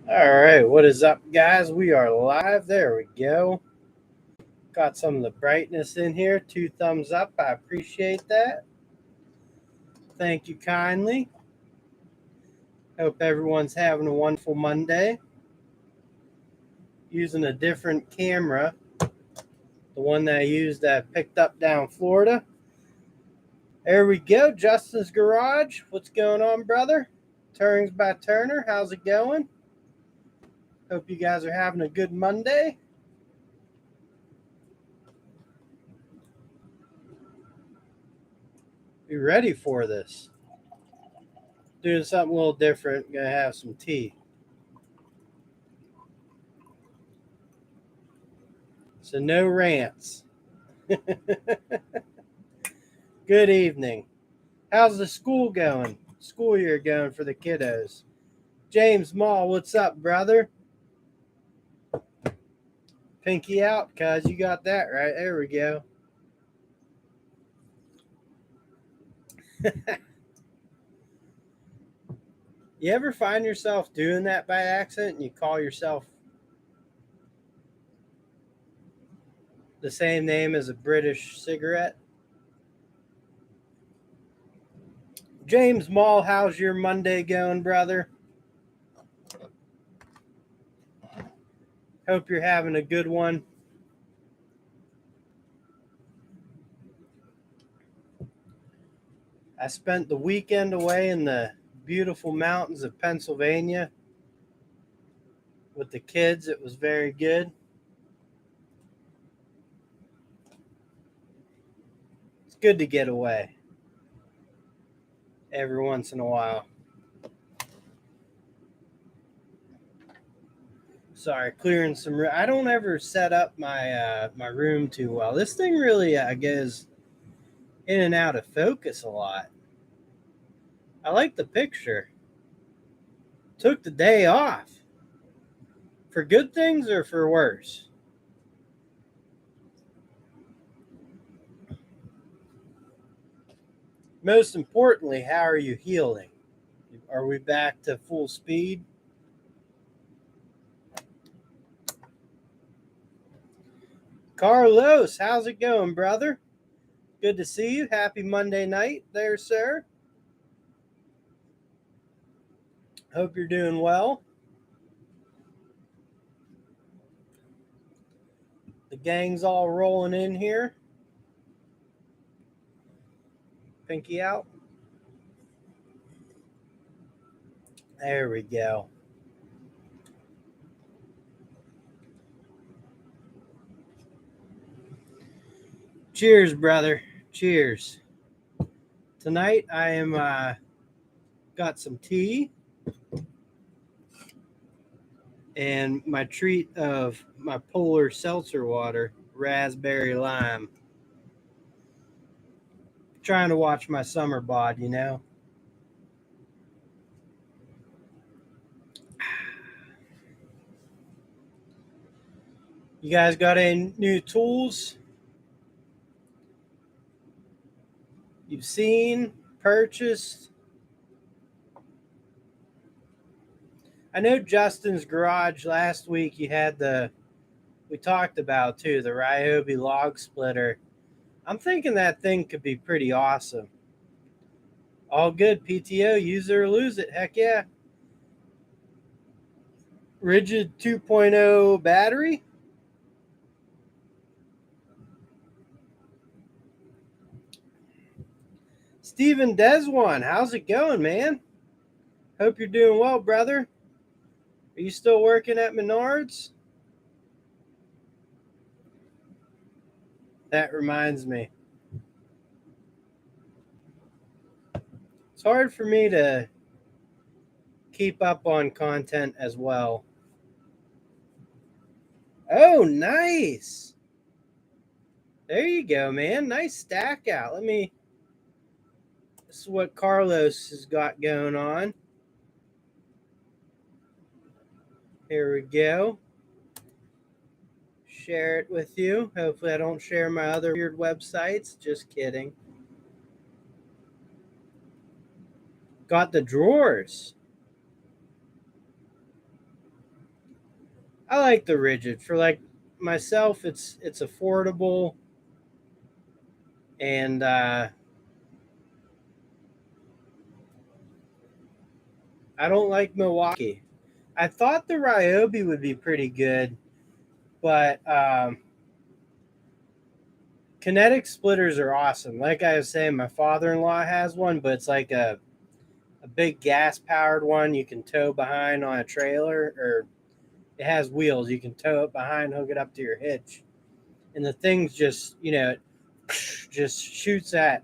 All right, what is up, guys? We are live. There we go. Got some of the brightness in here. 2 thumbs up. I appreciate that. Thank you kindly. Hope everyone's having a wonderful Monday. Using a different camera, the one that I used that I picked up down Florida. There we go. Justin's Garage. What's going on, brother? Turnings by Turner. How's it going? Hope you guys are having a good Monday. Be ready for this. Doing something a little different. Gonna have some tea. So no rants. Good evening. How's the school going? School year going for the kiddos? James Mall, what's up, brother? Pinky out, cuz you got that right. There we go. You ever find yourself doing that by accident and you call yourself the same name as a British cigarette? James Mall, how's your Monday going, brother? Hope you're having a good one. I spent the weekend away in the beautiful mountains of Pennsylvania with the kids. It was very good. It's good to get away every once in a while. Sorry, clearing some room. I don't ever set up my room too well. This thing really goes in and out of focus a lot. I like the picture. Took the day off. For good things or for worse? Most importantly, how are you healing? Are we back to full speed? Carlos, how's it going, brother? Good to see you. Happy Monday night there, sir. Hope you're doing well. The gang's all rolling in here. Pinky out. There we go. Cheers, brother. Cheers. Tonight I am got some tea and my treat of my polar seltzer water, raspberry lime. Trying to watch my summer bod, you know. You guys got any new tools you've seen, purchased? I know Justin's Garage last week you had we talked about too, the Ryobi log splitter. I'm thinking that thing could be pretty awesome. All good, PTO, use it or lose it, heck yeah. Rigid 2.0 battery. Steven Deswan, how's it going, man? Hope you're doing well, brother. Are you still working at Menards? That reminds me. It's hard for me to keep up on content as well. Oh, nice. There you go, man. Nice stack out. This is what Carlos has got going on. Here we go. Share it with you. Hopefully I don't share my other weird websites. Just kidding. Got the drawers. I like the rigid. For like myself, it's affordable, and I don't like Milwaukee. I thought the Ryobi would be pretty good, but kinetic splitters are awesome. Like I was saying, my father-in-law has one, but it's like a big gas-powered one you can tow behind on a trailer, or it has wheels. You can tow it behind, hook it up to your hitch, and the thing's just, it just shoots that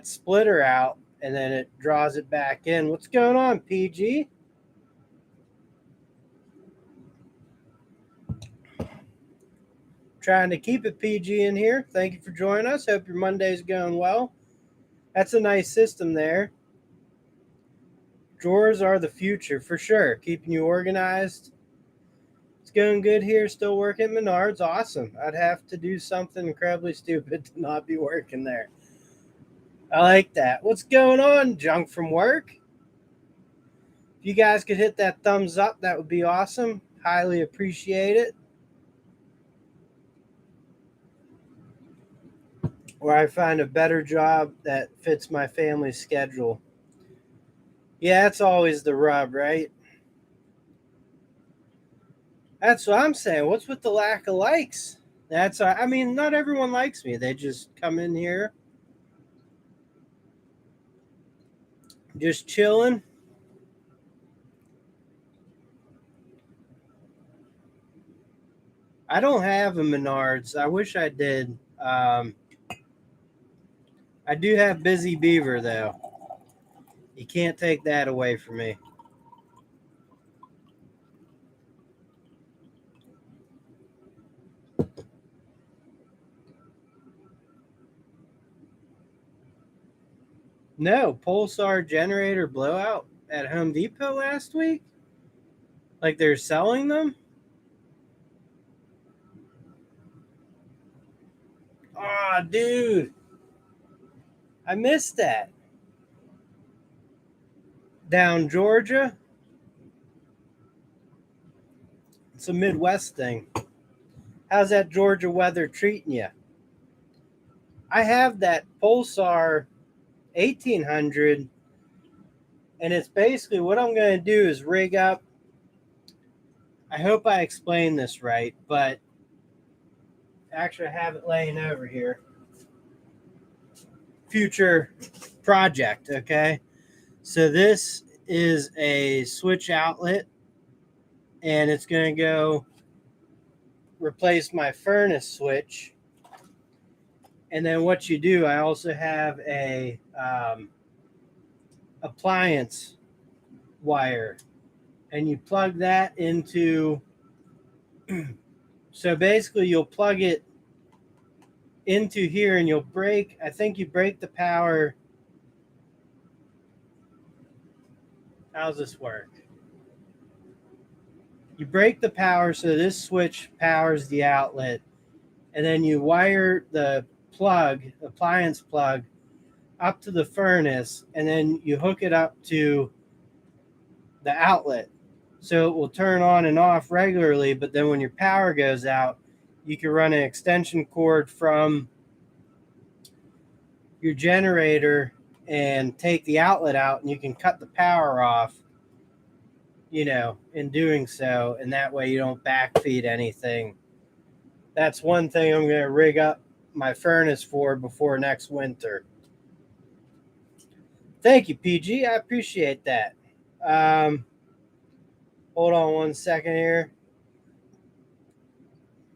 splitter out, and then it draws it back in. What's going on, PG? Trying to keep it PG in here. Thank you for joining us. Hope your Monday's going well. That's a nice system there. Drawers are the future for sure. Keeping you organized. It's going good here. Still working at Menards. Awesome. I'd have to do something incredibly stupid to not be working there. I like that. What's going on, junk from work? If you guys could hit that thumbs up, that would be awesome. Highly appreciate it. Or I find a better job that fits my family's schedule. Yeah, that's always the rub, right? That's what I'm saying. What's with the lack of likes? I mean, not everyone likes me. They just come in here just chilling. I don't have a Menards. I wish I did. I do have Busy Beaver, though. You can't take that away from me. No, Pulsar generator blowout at Home Depot last week? Like they're selling them? Aw, dude. I missed that. Down Georgia? It's a Midwest thing. How's that Georgia weather treating you? I have that Pulsar 1800, and it's basically what I'm going to do is rig up. I hope I explained this right, but actually I have it laying over here. Future project, okay? So this is a switch outlet, and it's going to go replace my furnace switch. And then what you do, I also have a appliance wire, and you plug that into. So basically, you'll plug it into here, and you'll break. I think you break the power. How's this work? You break the power so this switch powers the outlet, and then you wire the appliance plug, up to the furnace, and then you hook it up to the outlet. So it will turn on and off regularly, but then when your power goes out, you can run an extension cord from your generator and take the outlet out, and you can cut the power off, in doing so, and that way you don't backfeed anything. That's one thing I'm going to rig up my furnace for before next winter. Thank you, PG. I appreciate that. Hold on one second here.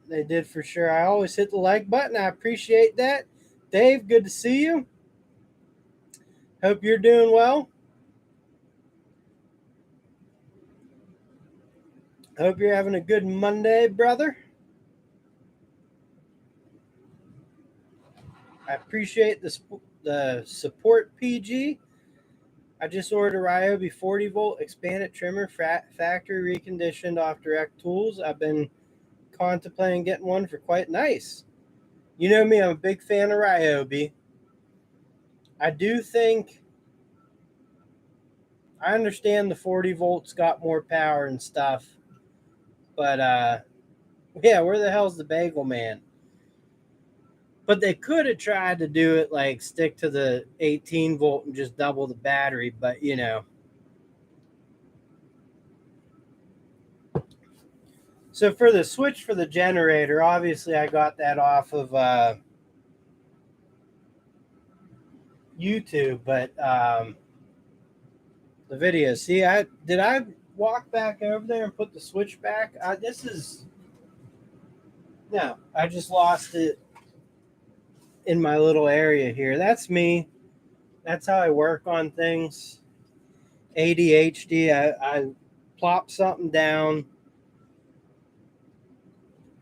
They did for sure. I always hit the like button. I appreciate that. Dave, good to see you. Hope you're doing well. Hope you're having a good Monday, brother. I appreciate the support, PG. I just ordered a Ryobi 40-volt expanded trimmer, factory reconditioned off Direct Tools. I've been contemplating getting one for quite nice. You know me, I'm a big fan of Ryobi. I do think I understand the 40 volts got more power and stuff, But yeah, where the hell's the bagel man? But they could have tried to do it like stick to the 18 volt and just double the battery, but you know. So for the switch for the generator, obviously I got that off of YouTube, but the video. See, I walk back over there and put the switch back? This is no, I just lost it in my little area here. That's me. That's how I work on things. ADHD. I plop something down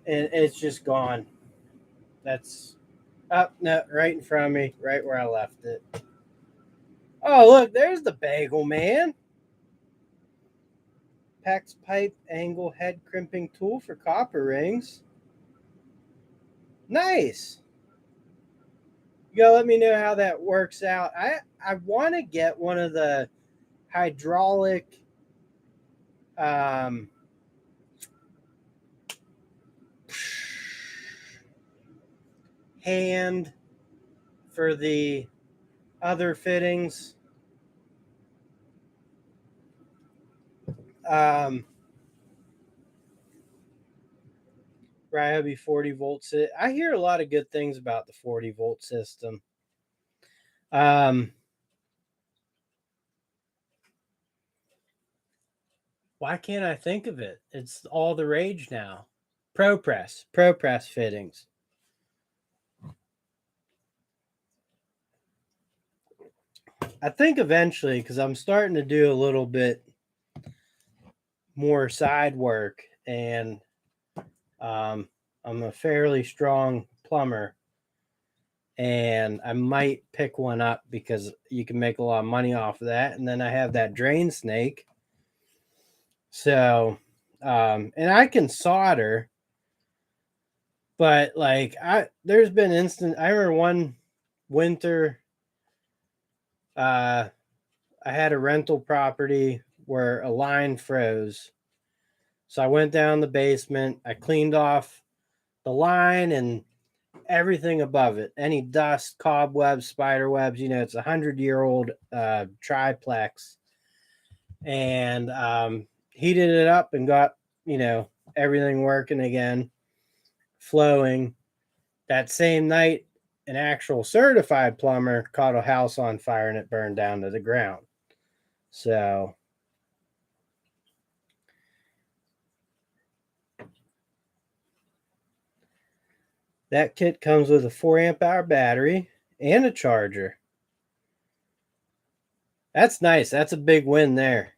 and it's just gone. That's up, no, right in front of me, right where I left it. Oh, look, there's the bagel man. PAX pipe angle head crimping tool for copper rings. Nice. You gotta let me know how that works out. I want to get one of the hydraulic um, hand for the other fittings. Ryobi 40 volt. I hear a lot of good things about the 40 volt system. Why can't I think of it? It's all the rage now. ProPress fittings. I think eventually, because I'm starting to do a little bit more side work, and I'm a fairly strong plumber, and I might pick one up because you can make a lot of money off of that. And then I have that drain snake. So, and I can solder, but like there's been I remember one winter, I had a rental property where a line froze. So I went down the basement, I cleaned off the line and everything above it, any dust, cobwebs, spider webs. You know, it's 100-year-old triplex, and heated it up and got, you know, everything working again, flowing. That same night, an actual certified plumber caught a house on fire and it burned down to the ground. So that kit comes with a 4 amp hour battery and a charger. That's nice. That's a big win there.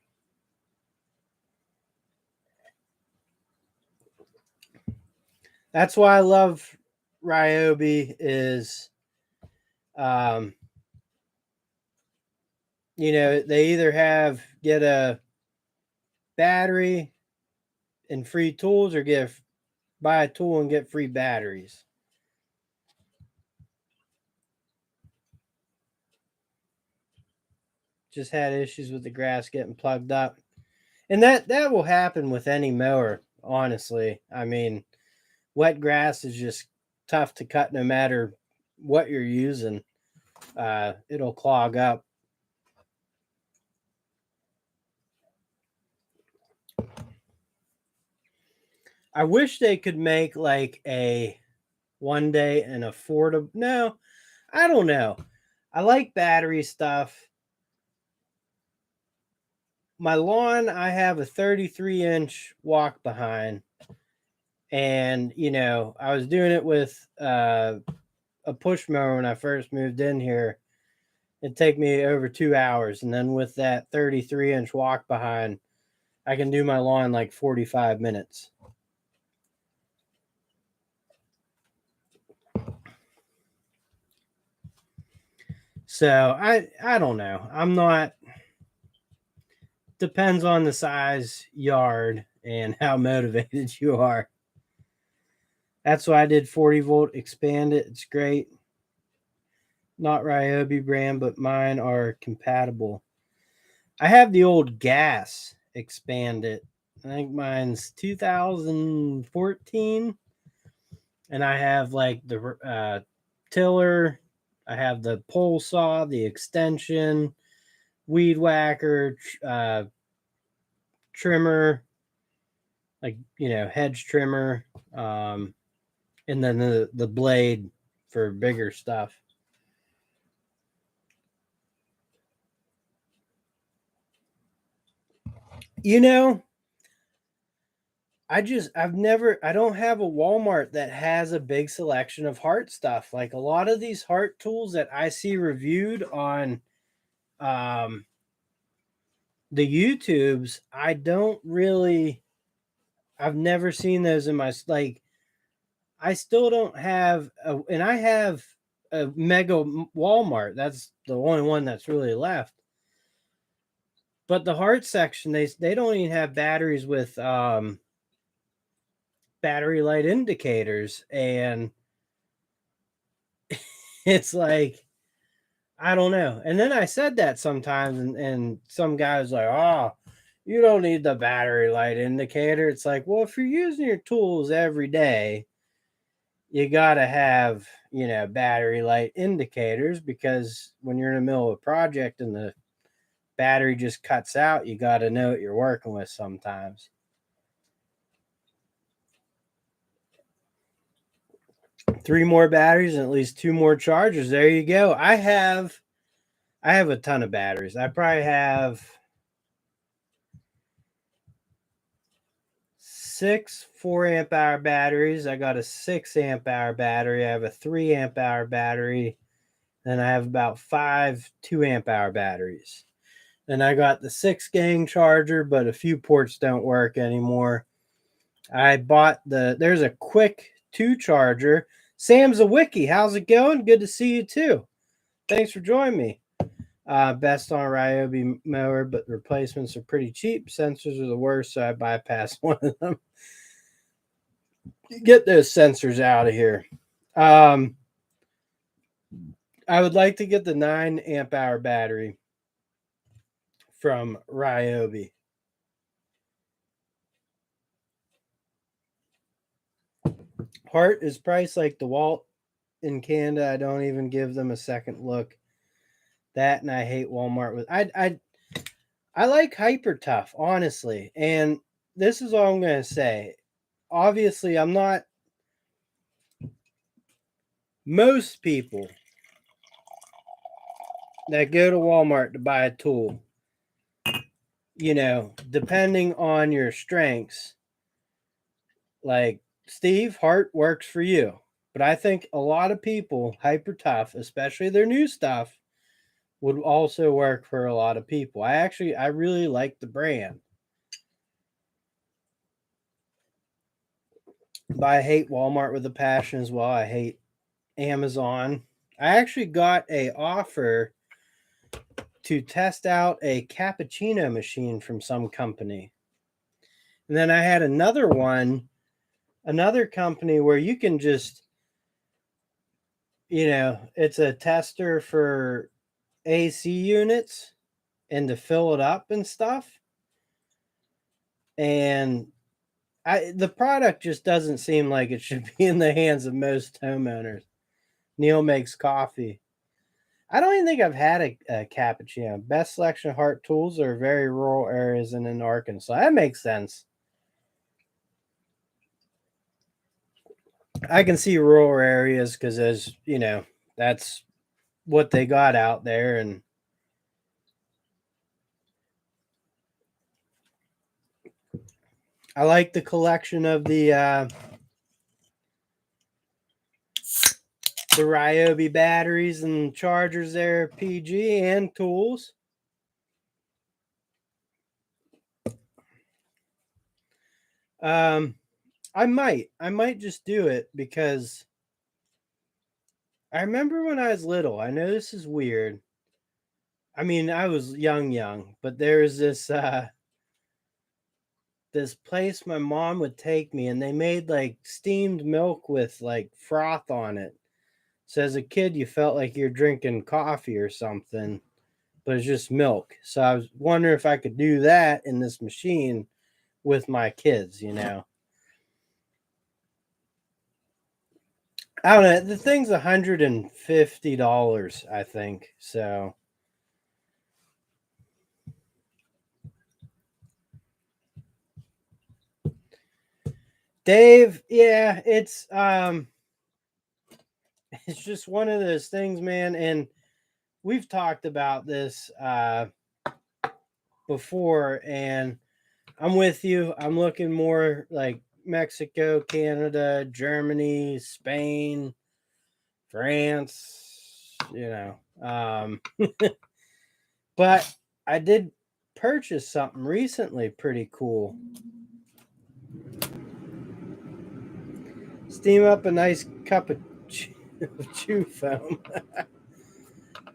That's why I love Ryobi is, you know, they either get a battery and free tools or buy a tool and get free batteries. Just had issues with the grass getting plugged up. And that will happen with any mower, honestly. I mean, wet grass is just tough to cut no matter what you're using. It'll clog up. I wish they could make like a one day and affordable. No, I don't know. I like battery stuff. My lawn, I have a 33-inch walk behind. And, you know, I was doing it with a push mower when I first moved in here. It'd take me over 2 hours. And then with that 33-inch walk behind, I can do my lawn like 45 minutes. So I don't know. I'm not, depends on the size yard and how motivated you are. That's why I did 40 volt expand it. It's great. Not Ryobi brand, but mine are compatible. I have the old gas expand it I think mine's 2014. And I have like the tiller, I have the pole saw, the extension, weed whacker, trimmer, like, hedge trimmer, and then the blade for bigger stuff. You know, I don't have a Walmart that has a big selection of heart stuff. Like a lot of these heart tools that I see reviewed on um, the YouTubes, I've never seen those in my, like, I still don't have, and I have a mega Walmart. That's the only one that's really left. But the heart section, they don't even have batteries with battery light indicators, and it's like, I don't know. And then I said that sometimes, and some guy was like, "Oh, you don't need the battery light indicator." It's like, well, if you're using your tools every day, you got to have, battery light indicators, because when you're in the middle of a project and the battery just cuts out, you got to know what you're working with sometimes. 3 more batteries and at least 2 more chargers. There you go. I have a ton of batteries. I probably have 6 4 amp hour batteries. I got a 6 amp hour battery. I have a 3 amp hour battery. Then I have about 5 2 amp hour batteries. Then I got the 6-gang charger, but a few ports don't work anymore. I bought there's a quick 2 charger. Sam's a wiki. How's it going? Good to see you too. Thanks for joining me. Best on Ryobi mower, but replacements are pretty cheap. Sensors are the worst, so I bypassed one of them. Get those sensors out of here. I would like to get the 9 amp hour battery from Ryobi. Hart is priced like DeWalt in Canada. I don't even give them a second look. That, and I hate Walmart with I like Hyper Tough, honestly. And this is all I'm gonna say. Obviously, I'm not, most people that go to Walmart to buy a tool, depending on your strengths, like Steve, Hart works for you. But I think a lot of people, Hyper Tough, especially their new stuff, would also work for a lot of people. I really like the brand. But I hate Walmart with a passion as well. I hate Amazon. I actually got a offer to test out a cappuccino machine from some company. And then I had another company where you can just, it's a tester for AC units and to fill it up and stuff. And the product just doesn't seem like it should be in the hands of most homeowners. Neil makes coffee. I don't even think I've had a cappuccino. Best selection of Hart tools are very rural areas and in Arkansas. That makes sense. I can see rural areas because, as that's what they got out there. And I like the collection of the Ryobi batteries and chargers there, PG, and tools. I might just do it because I remember when I was little. I know this is weird. I mean, I was young, but there was this place my mom would take me, and they made like steamed milk with like froth on it. So as a kid, you felt like you're drinking coffee or something, but it's just milk. So I was wondering if I could do that in this machine, with my kids, you know. I don't know. The thing's $150, I think. So Dave, yeah, it's just one of those things, man. And we've talked about this before, and I'm with you. I'm looking more like Mexico, Canada, Germany, Spain, France, you know. But I did purchase something recently pretty cool. Steam up a nice cup of chew foam.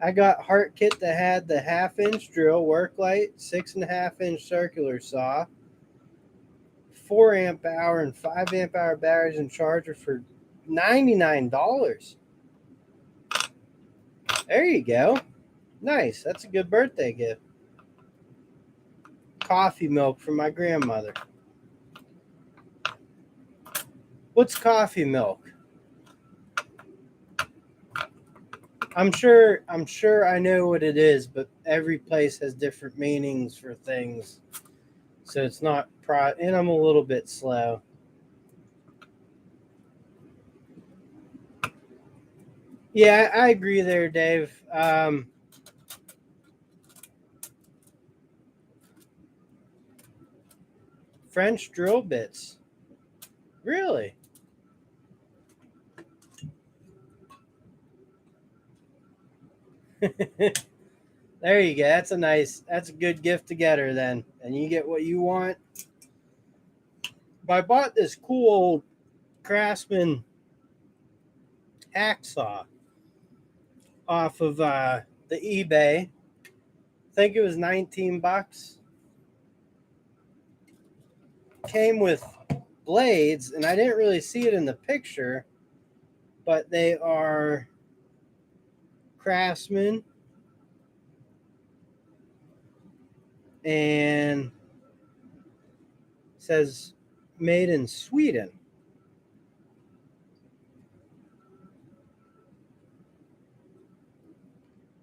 I got Heart Kit that had the 1/2 inch drill, work light, 6.5 inch circular saw, 4 amp hour and 5 amp hour batteries and charger for $99. There you go. Nice. That's a good birthday gift. Coffee milk from my grandmother. What's coffee milk? I'm sure I know what it is, but every place has different meanings for things. So it's not and I'm a little bit slow. Yeah, I agree there, Dave. French drill bits. Really? There you go. That's a good gift to get her then. And you get what you want. But I bought this cool old Craftsman hacksaw off of the eBay. I think it was 19 bucks. Came with blades, and I didn't really see it in the picture, but they are Craftsman, and says made in Sweden.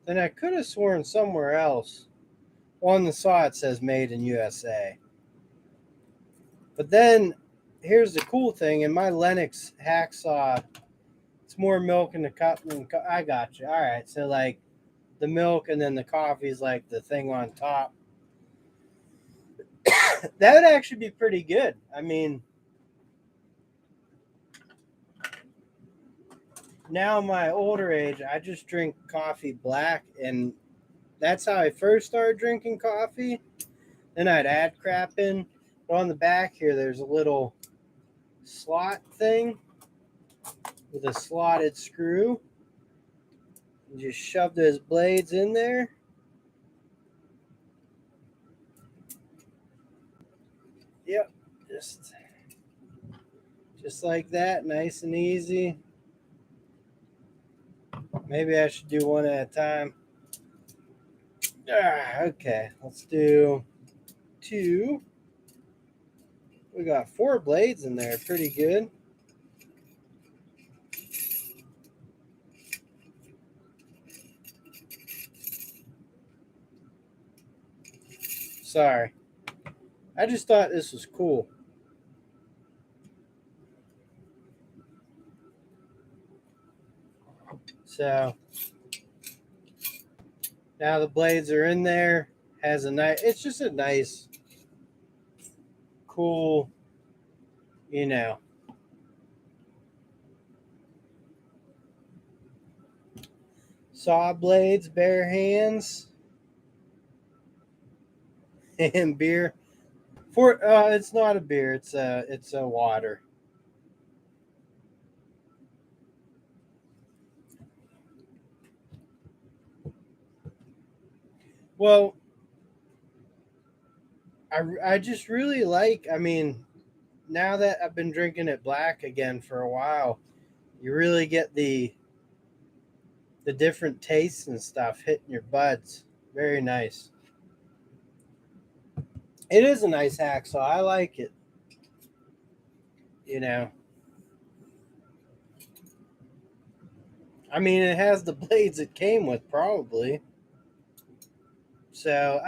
And I could have sworn somewhere else on the saw it says made in USA. But then here's the cool thing: in my Lennox hacksaw, it's more milk in the cup than I got you. All right, so like the milk and then the coffee is like the thing on top. That would actually be pretty good. I mean, now my older age, I just drink coffee black, and that's how I first started drinking coffee. Then I'd add crap in. But on the back here, there's a little slot thing with a slotted screw. You just shove those blades in there. Yep, just like that, nice and easy. Maybe I should do one at a time. Okay, let's do 2. We got 4 blades in there, pretty good. Sorry. I just thought this was cool. So now the blades are in there. Has a nice. It's just a nice, cool, you know. Saw blades, bare hands, and beer. It's not a beer. It's a water. Well, I just really like. I mean, now that I've been drinking it black again for a while, you really get the different tastes and stuff hitting your buds. Very nice. It is a nice hacksaw. I like it. You know, I mean, it has the blades it came with, probably. So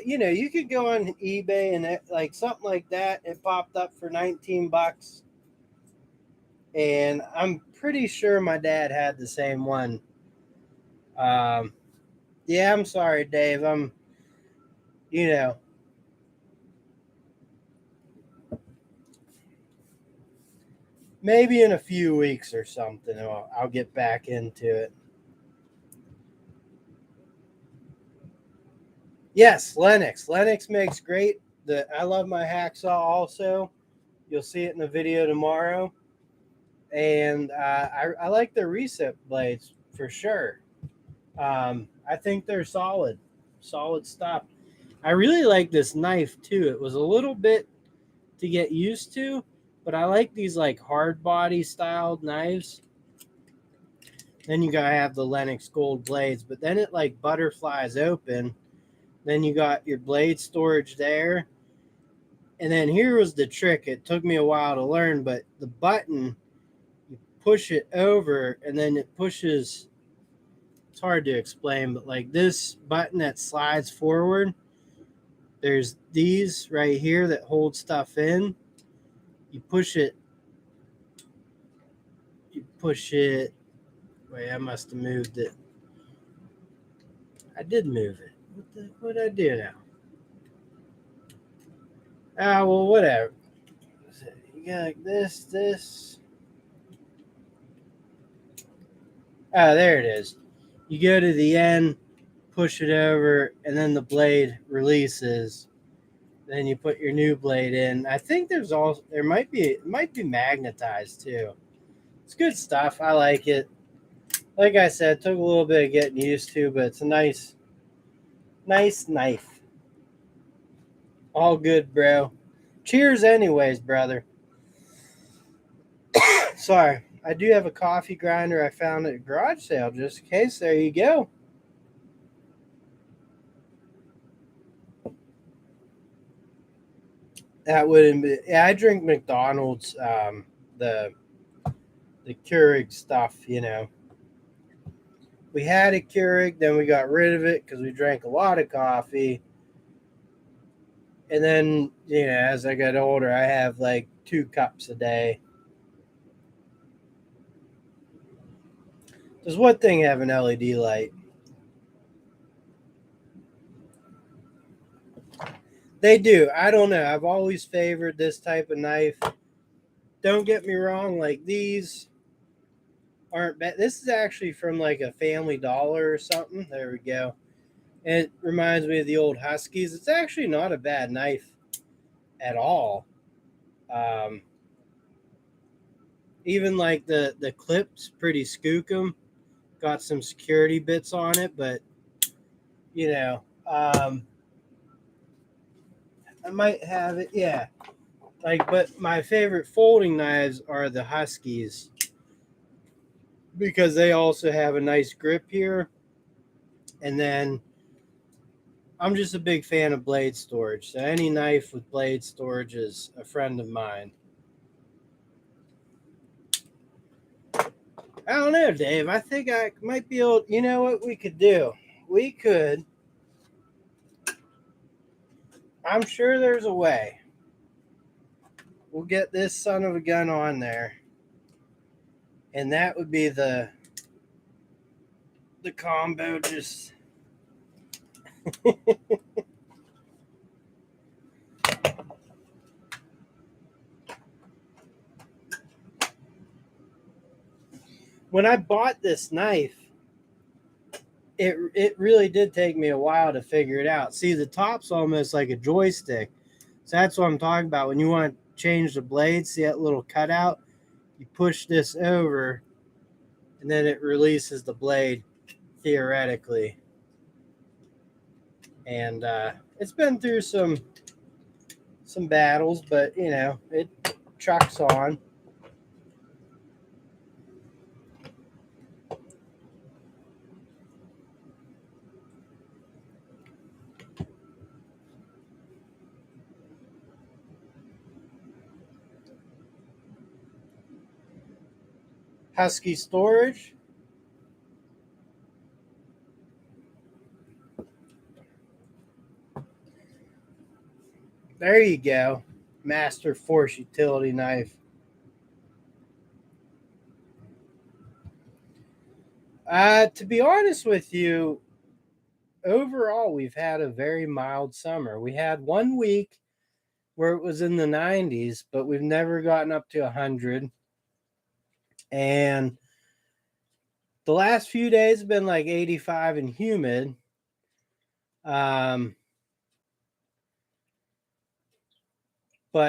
you could go on eBay and like something like that. It popped up for $19, and I'm pretty sure my dad had the same one. Yeah, I'm sorry, Dave. You know, maybe in a few weeks or something, I'll get back into it. Yes, Lennox. Lennox makes great. I love my hacksaw also. You'll see it in the video tomorrow. And I like their recip blades for sure. I think they're solid stuff. I really like this knife too. It was a little bit to get used to, but I like these like hard body styled knives. Then you gotta have the Lennox gold blades, but then it like butterflies open. Then you got your blade storage there. And then here was the trick. It took me a while to learn, but the button, you push it over and then it pushes. It's hard to explain, but like this button that slides forward, there's these right here that hold stuff in. You push it. You push it. Wait, I must have moved it. I did move it. What did I do now? Ah, well, whatever. You got like this. Ah, there it is. You go to the end, push it over, and then the blade releases. Then you put your new blade in. I think there might be it might be magnetized too. It's good stuff. I like it. Like I said, it took a little bit of getting used to, but it's a nice knife. All good, bro. Cheers, anyways, brother. Sorry, I do have a coffee grinder I found at a garage sale just in case. There you go. That wouldn't be. Yeah, I drink McDonald's. The the Keurig stuff. We had a Keurig, then we got rid of it because we drank a lot of coffee. And then, as I got older, I have like 2 cups a day. Does one thing have an LED light? They do. I don't know. I've always favored this type of knife. Don't get me wrong, like these aren't bad. This is actually from like a Family Dollar or something. There we go. And it reminds me of the old Huskies. It's actually not a bad knife at all. Um, Even like the clip's pretty skookum. Got some security bits on it, but you know, um, I might have it. Yeah, but my favorite folding knives are the Huskies because they also have a nice grip here. And then I'm just a big fan of blade storage. So any knife with blade storage is a friend of mine. I don't know, Dave. I think I might be able. You know what we could do? We could. I'm sure there's a way. We'll get this son of a gun on there, and that would be the combo. Just when I bought this knife, it really did take me a while to figure it out. See, the top's almost like a joystick, so that's what I'm talking about. When you want to change the blade, see that little cutout? You push this over, and then it releases the blade theoretically. And it's been through some battles, but it trucks on. Husky storage. There you go. Master Force utility knife. To be honest with you, overall, we've had a very mild summer. We had 1 week where it was in the 90s, but we've never gotten up to 100. And the last few days have been like 85 and humid. But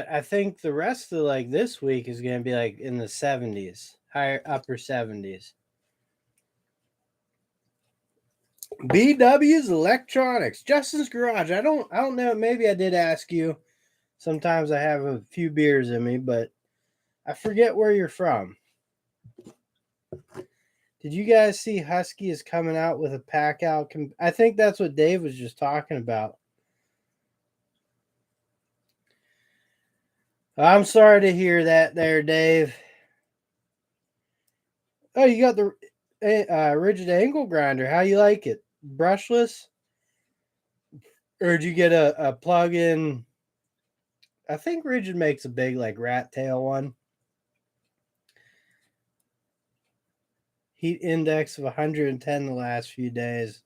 I think the rest of like this week is going to be like in the 70s, higher upper 70s. BW's Electronics, Justin's Garage. I don't know. Maybe I did ask you. Sometimes I have a few beers in me, but I forget where you're from. Did you guys see Husky is coming out with a pack out? I think that's what Dave was just talking about. I'm sorry to hear that there, Dave. Oh, you got the rigid angle grinder. How you like it? Brushless? Or did you get a plug-in? I think Rigid makes a big like rat tail one. Heat index of 110 the last few days.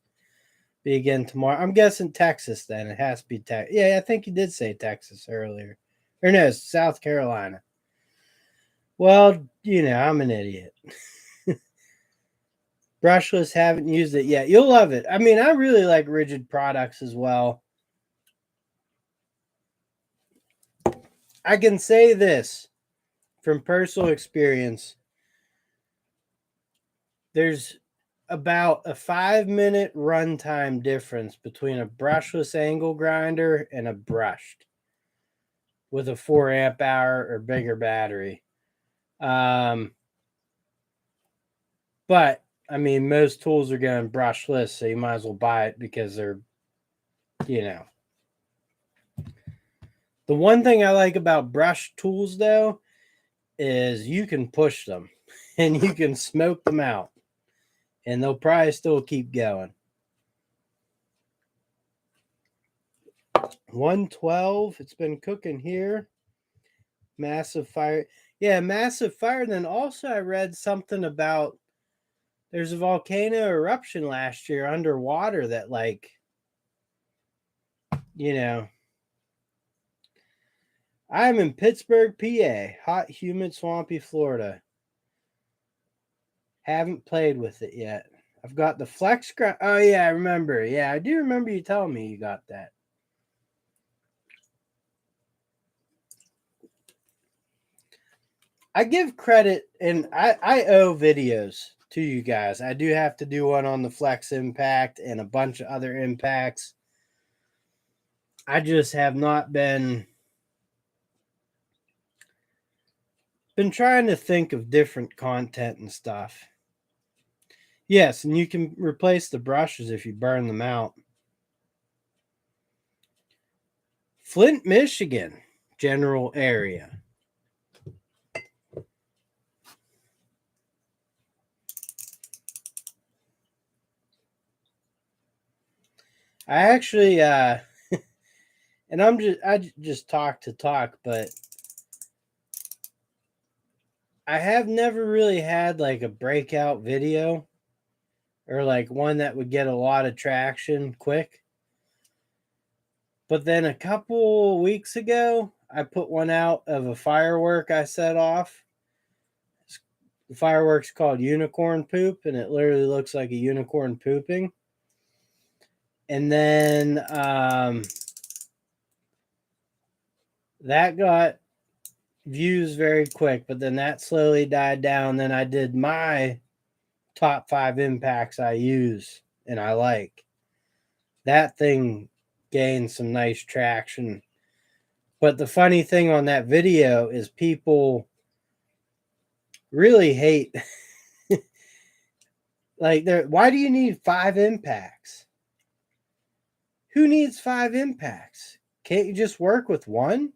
Be again tomorrow. I'm guessing Texas then. It has to be Texas. Yeah, I think you did say Texas earlier. Or no, South Carolina. Well, I'm an idiot. Brushless, haven't used it yet. You'll love it. I mean, I really like Rigid products as well. I can say this from personal experience. There's about a 5-minute runtime difference between a brushless angle grinder and a brushed with a 4 amp hour or bigger battery. But I mean, most tools are going brushless, so you might as well buy it because they're, The one thing I like about brush tools, though, is you can push them and you can smoke them out, and they'll probably still keep going. 112. It's been cooking here. Massive fire. Yeah, massive fire. And then also I read something about there's a volcano eruption last year underwater that I'm in Pittsburgh, PA, hot, humid, swampy Florida. Haven't played with it yet. I've got the flex grind. Oh yeah, I remember. Yeah, I do remember you telling me you got that. I give credit, and I owe videos to you guys. I do have to do one on the Flex Impact and a bunch of other impacts. I just have not been trying to think of different content and stuff. Yes, and you can replace the brushes if you burn them out. Flint, Michigan, general area. I actually and I just talk to talk, but I have never really had like a breakout video or like one that would get a lot of traction quick. But then a couple weeks ago, I put one out of a firework I set off. The firework's called unicorn poop, and it literally looks like a unicorn pooping. And then that got views very quick, but then that slowly died down. Then I did my top 5 impacts I use and I like. That thing gained some nice traction. But the funny thing on that video is people really hate like why do you need 5 impacts? Who needs 5 impacts? Can't you just work with one?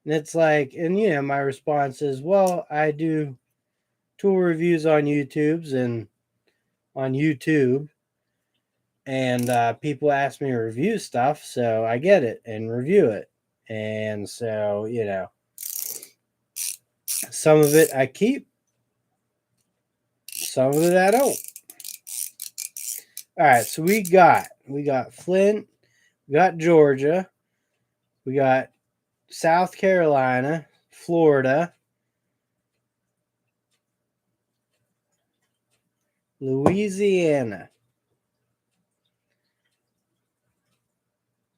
And it's like, and my response is, well, I do tool reviews on YouTube, and people ask me to review stuff, so I get it and review it. And so, some of it I keep, some of it I don't. All right, so we got Flint, we got Georgia, we got South Carolina, Florida, Louisiana.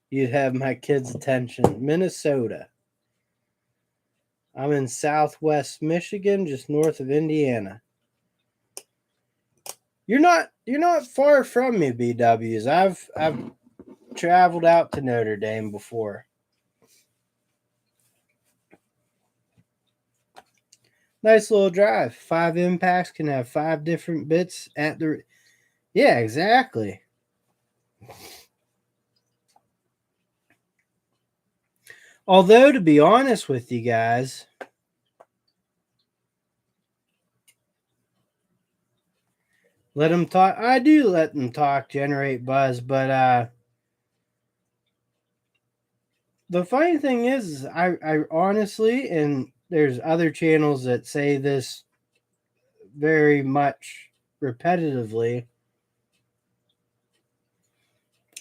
You'd have my kids' attention. Minnesota. I'm in Southwest Michigan, just north of Indiana. You're not far from me, BWs. I've traveled out to Notre Dame before. Nice little drive. 5 impacts can have 5 different bits at the. Yeah, exactly. Although, to be honest with you guys, let them talk. I do let them talk, generate buzz, but the funny thing is I honestly, and there's other channels that say this very much repetitively.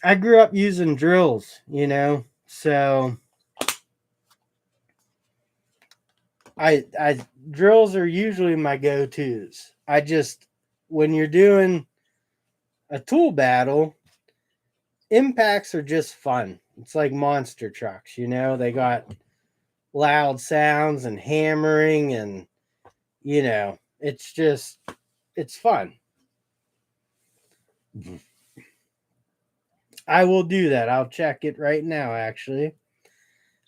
I grew up using drills, so I drills are usually my go-tos. When you're doing a tool battle, impacts are just fun. It's like monster trucks, they got loud sounds and hammering, and it's fun. I will do that. I'll check it right now, actually.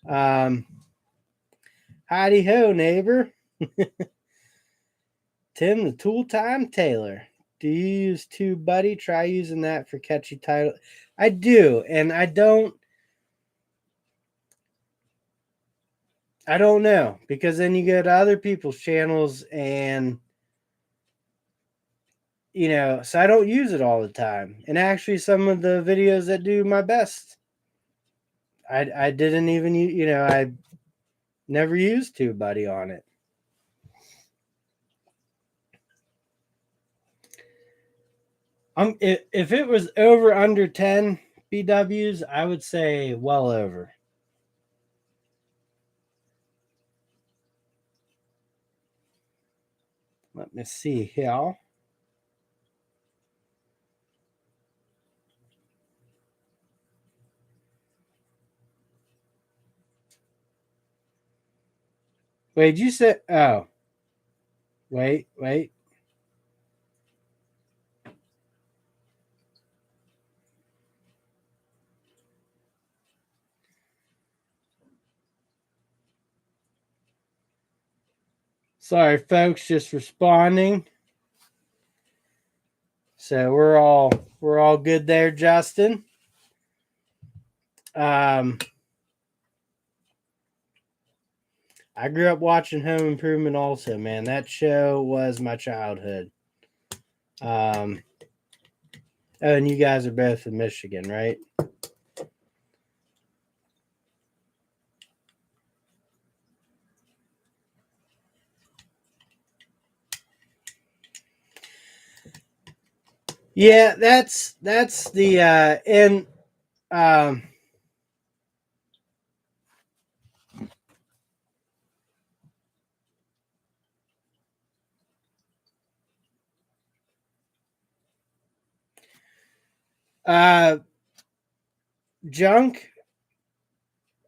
Howdy ho, neighbor. Tim, the Tool Time Taylor. Do you use TubeBuddy? Try using that for catchy title. I do, and I don't know, because then you go to other people's channels and so I don't use it all the time. And actually, some of the videos that do my best, I didn't even I never used TubeBuddy on it. If it was over under 10 BWs, I would say well over. Let me see here. Wait, you said, oh. Wait. Sorry, folks, just responding. So we're all good there, Justin. I grew up watching Home Improvement also, man. That show was my childhood. Oh, and you guys are both in Michigan, right? Yeah, that's the and junk.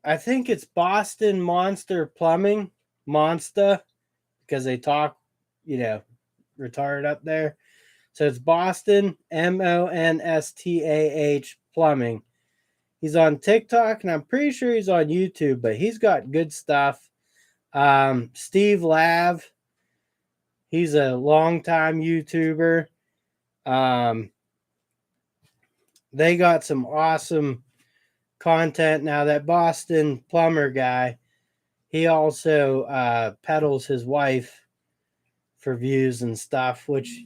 I think it's Boston Monster Plumbing, Monsta, because they talk, retarded up there. So it's Boston Monstah Plumbing. He's on TikTok, and I'm pretty sure he's on YouTube, but he's got good stuff. Steve Lav, he's a longtime YouTuber. They got some awesome content. Now, that Boston plumber guy, he also pedals his wife for views and stuff, which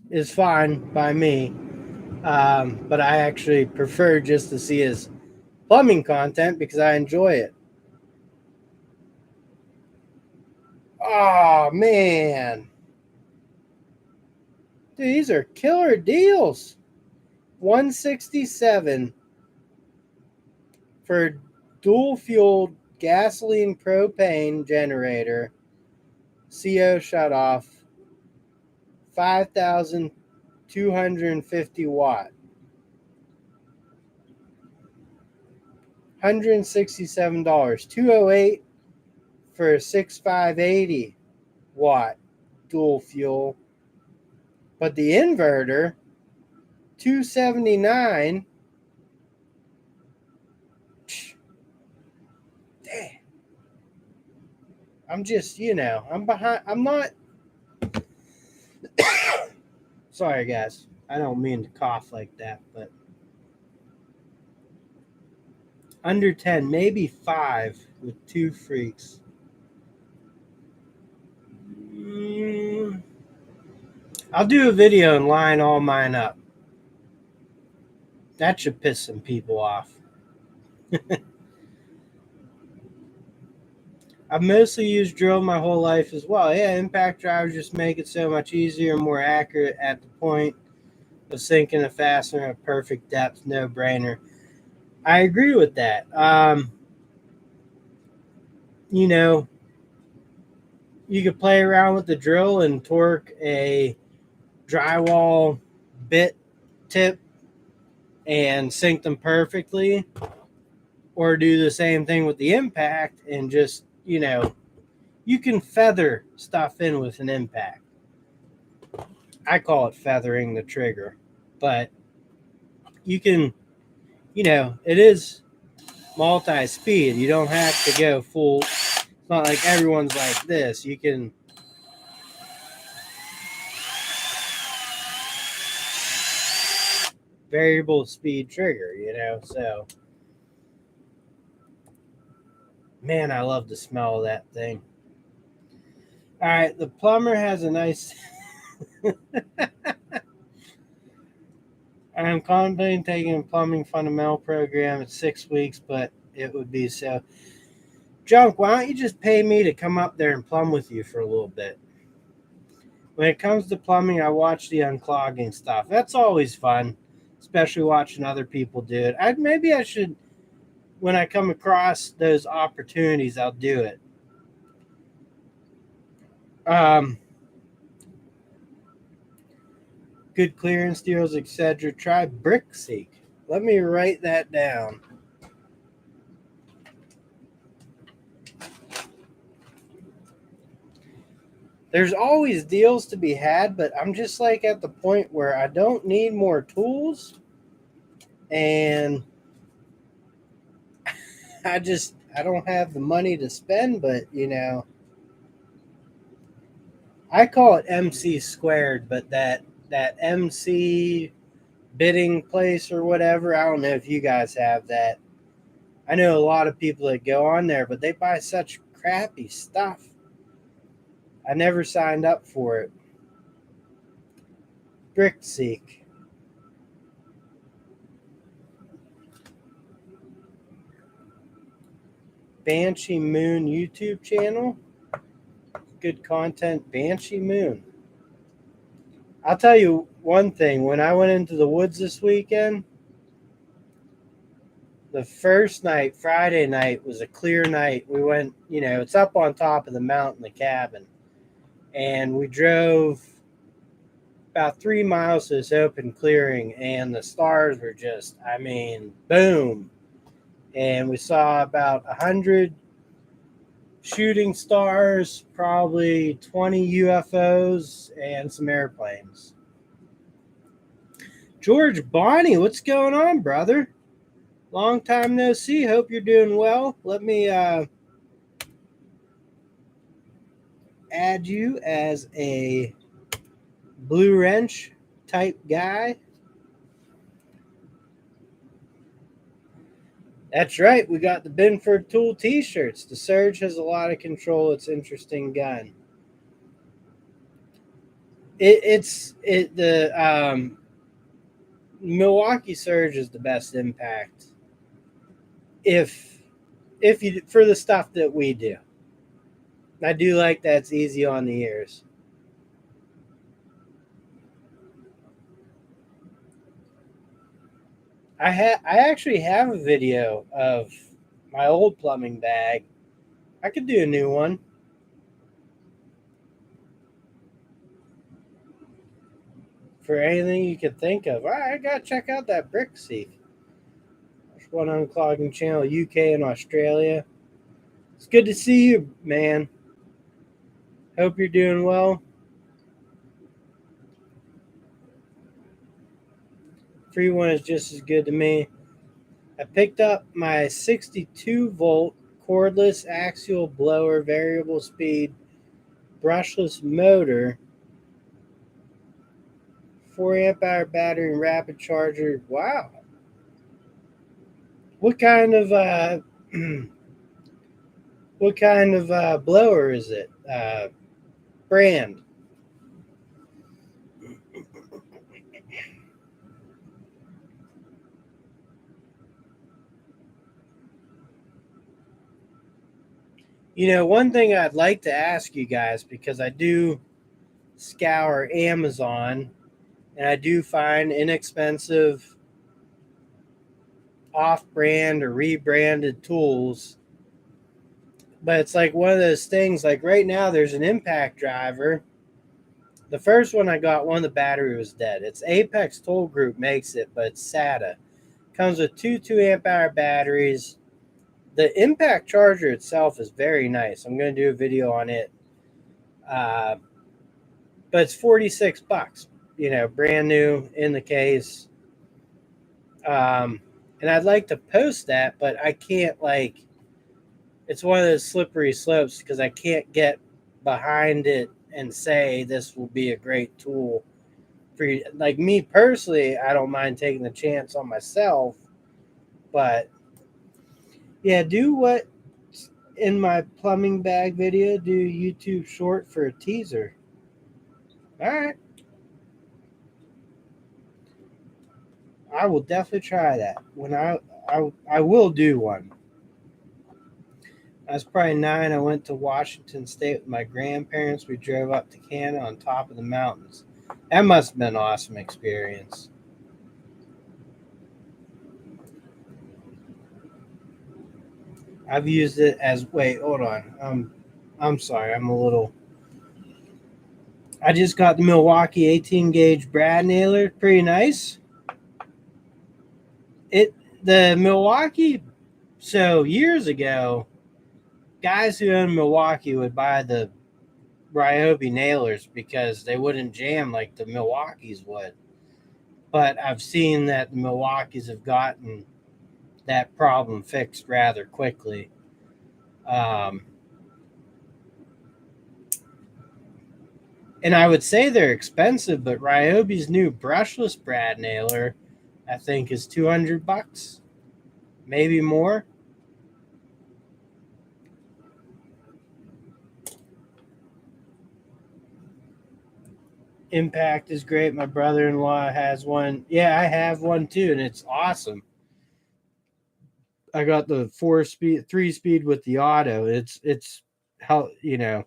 is fine by me. But I actually prefer just to see his plumbing content because I enjoy it. Oh, man. Dude, these are killer deals. $167 for dual fueled gasoline propane generator, CO shut off, 5,250 watt. $167. $208 for a 6580 watt dual fuel. But the inverter, $279. Damn. I'm just, I'm behind. I'm not. Sorry, guys. I don't mean to cough like that, but under 10, maybe 5 with 2 freaks. I'll do a video and line all mine up. That should piss some people off. I've mostly used drill my whole life as well. Yeah, impact drivers just make it so much easier and more accurate at the point of sinking a fastener at perfect depth. No brainer. I agree with that. You could play around with the drill and torque a drywall bit tip and sink them perfectly, or do the same thing with the impact and just, you can feather stuff in with an impact. I call it feathering the trigger, but you can, it is multi-speed. You don't have to go full. It's not like everyone's like this. You can variable speed trigger, so man, I love the smell of that thing. All right, the plumber has a nice I'm contemplating taking a plumbing fundamental program at 6 weeks, but it would be so. Junk, why don't you just pay me to come up there and plumb with you for a little bit? When it comes to plumbing, I watch the unclogging stuff. That's always fun, especially watching other people do it. Maybe I should, when I come across those opportunities, I'll do it. Good clearance deals, etc. Try BrickSeek. Let me write that down. There's always deals to be had, but I'm just like at the point where I don't need more tools, and I don't have the money to spend, but I call it MC squared, but that MC bidding place or whatever, I don't know if you guys have that. I know a lot of people that go on there, but they buy such crappy stuff. I never signed up for it. BrickSeek. Banshee Moon YouTube channel. Good content. Banshee Moon. I'll tell you one thing. When I went into the woods this weekend, the first night, Friday night, was a clear night. We went, it's up on top of the mountain, the cabin. And we drove about 3 miles to this open clearing, and the stars were just, boom. And we saw about 100 shooting stars, probably 20 UFOs, and some airplanes. George Bonnie, what's going on, brother? Long time no see. Hope you're doing well. Let me add you as a Blue Wrench type guy. That's right. We got the Binford Tool t-shirts. The Surge has a lot of control. It's an interesting gun. The Milwaukee Surge is the best impact if you for the stuff that we do. I do like that's easy on the ears. I actually have a video of my old plumbing bag. I could do a new one for anything you could think of. I gotta check out that brick seat. There's one unclogging channel, UK and Australia. It's good to see you, man. Hope you're doing well. Free one is just as good to me. I picked up my 62-volt cordless axial blower variable speed brushless motor, 4 amp hour battery and rapid charger. Wow. What kind of what kind of blower is it? Brand. You know, one thing I'd like to ask you guys, because I do scour Amazon and I do find inexpensive off-brand or rebranded tools, but it's like one of those things. Like right now there's an impact driver. The first one I got, one of the battery was dead. It's Apex Tool Group makes it, but it's SATA. Comes with two amp hour batteries. The impact charger itself is very nice. I'm going to do a video on it. But it's $46, you know, brand new in the case. And I'd like to post that, but I can't, like, it's one of those slippery slopes because I can't get behind it and say this will be a great tool for you. Like me personally, I don't mind taking the chance on myself, but yeah, do what in my plumbing bag video, do YouTube short for a teaser. All right. I will definitely try that. When I will do one. I was probably 9. I went to Washington State with my grandparents. We drove up to Canada on top of the mountains. That must have been an awesome experience. I've used it as wait, hold on. I'm sorry. I'm a little. I just got the Milwaukee 18 gauge brad nailer. Pretty nice. It the Milwaukee. So years ago, guys who owned Milwaukee would buy the Ryobi nailers because they wouldn't jam like the Milwaukees would. But I've seen that the Milwaukees have gotten that problem fixed rather quickly. Um, and I would say they're expensive, but Ryobi's new brushless brad nailer, I think, is $200, maybe more. Impact is great. My brother-in-law has one. Yeah, I have one too, and it's awesome. I got the 4-speed, 3-speed with the auto. It's how you know.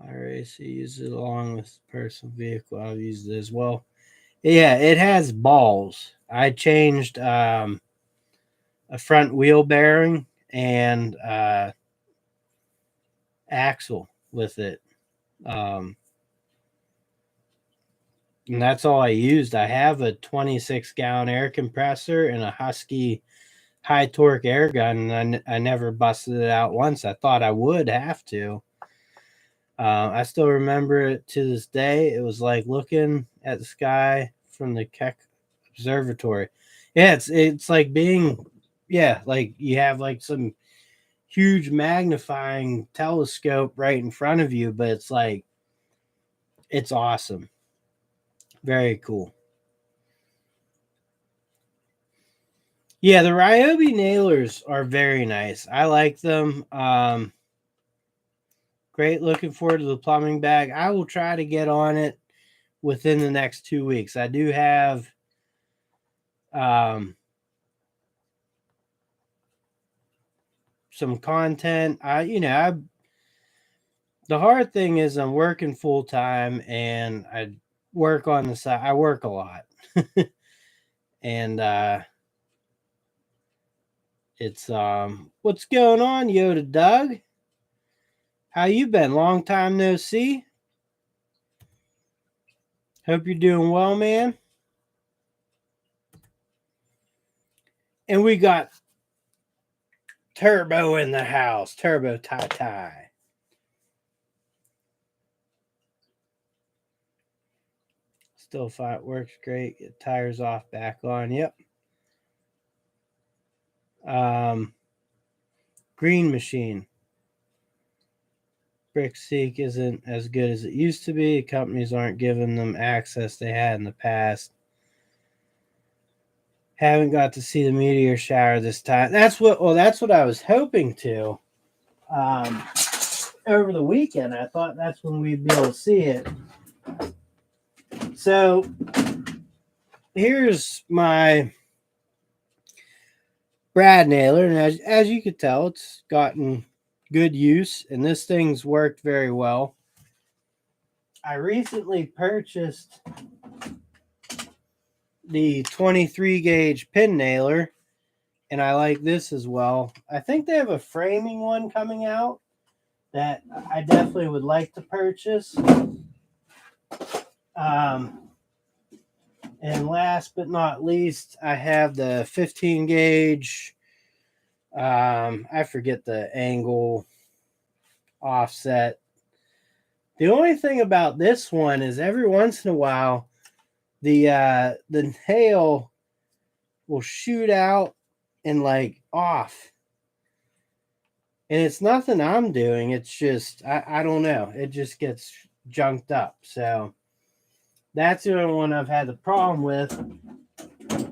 RAC uses it along with personal vehicle. I've used it as well. Yeah, it has balls. I changed a front wheel bearing and axle with it. Um, and that's all I used. I have a 26-gallon air compressor and a Husky high torque air gun, and I never busted it out once. I thought I would have to. I still remember it to this day. It was like looking at the sky from the Keck Observatory. Yeah, it's like being, yeah, like you have like some huge magnifying telescope right in front of you, but it's like it's awesome. Very cool. Yeah, the Ryobi nailers are very nice. I like them. Great. Looking forward to the plumbing bag. I will try to get on it within the next 2 weeks. I do have some content. The hard thing is I'm working full time and I work on the side. I work a lot. And it's what's going on, Yoda Doug? How you been? Long time no see. Hope you're doing well, man. And we got Turbo in the house. Turbo tie tie. Still fine. Works great. Get tires off, back on. Yep. Green machine. BrickSeek isn't as good as it used to be. Companies aren't giving them access they had in the past. Haven't got to see the meteor shower this time. That's what I was hoping to. Over the weekend, I thought that's when we'd be able to see it. So here's my brad nailer, and as you could tell, it's gotten good use, and this thing's worked very well. I recently purchased the 23 gauge pin nailer, and I like this as well. I think they have a framing one coming out that I definitely would like to purchase. And last but not least, I have the 15 gauge. I forget the angle offset. The only thing about this one is every once in a while, the nail will shoot out and like off. And it's nothing I'm doing. It's just, I don't know. It just gets junked up. So that's the only one I've had the problem with.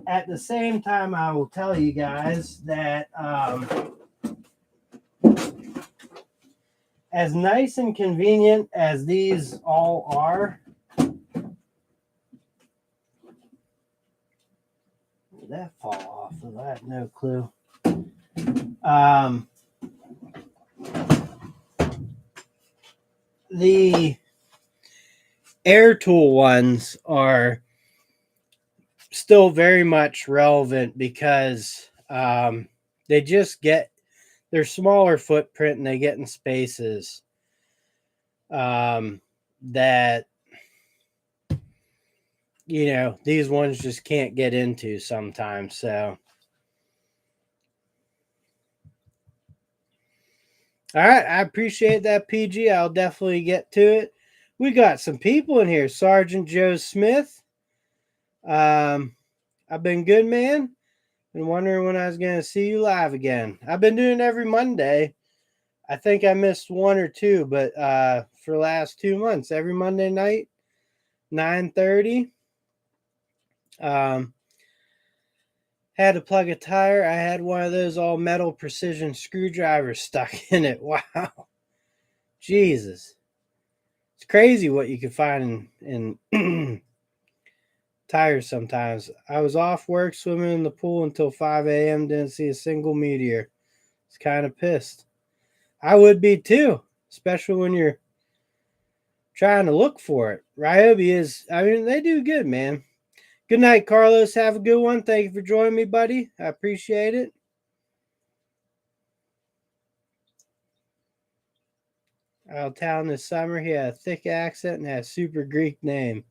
At the same time, I will tell you guys that as nice and convenient as these all are, did that fall off? I have no clue. The air tool ones are still very much relevant because they just get their smaller footprint and they get in spaces that these ones just can't get into sometimes. So all right, I appreciate that, PG. I'll definitely get to it. We got some people in here. Sergeant Joe Smith. I've been good, man. Been wondering when I was going to see you live again. I've been doing it every Monday. I think I missed one or two, but for the last 2 months, every Monday night, 9:30. Had to plug a tire. I had one of those all metal precision screwdrivers stuck in it. Wow. Jesus. It's crazy what you can find in tires sometimes. I was off work swimming in the pool until 5 a.m. Didn't see a single meteor. It's kind of pissed. I would be too, especially when you're trying to look for it. Ryobi they do good, man. Good night, Carlos. Have a good one. Thank you for joining me, buddy. I appreciate it. Out of town this summer. He had a thick accent and had a super Greek name.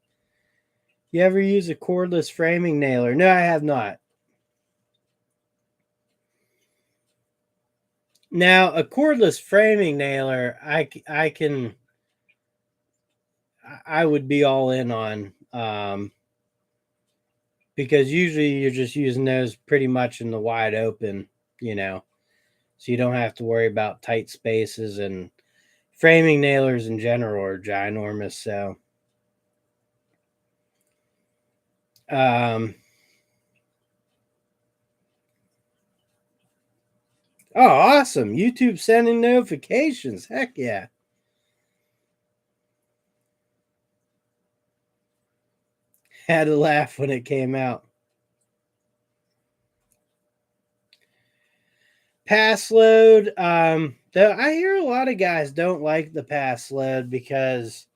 You ever use a cordless framing nailer? No, I have not. Now, a cordless framing nailer, I would be all in on, because usually you're just using those pretty much in the wide open, so you don't have to worry about tight spaces, and framing nailers in general are ginormous. So, Oh, awesome. YouTube sending notifications. Heck yeah. Had to laugh when it came out. Pass load. Though I hear a lot of guys don't like the pass load because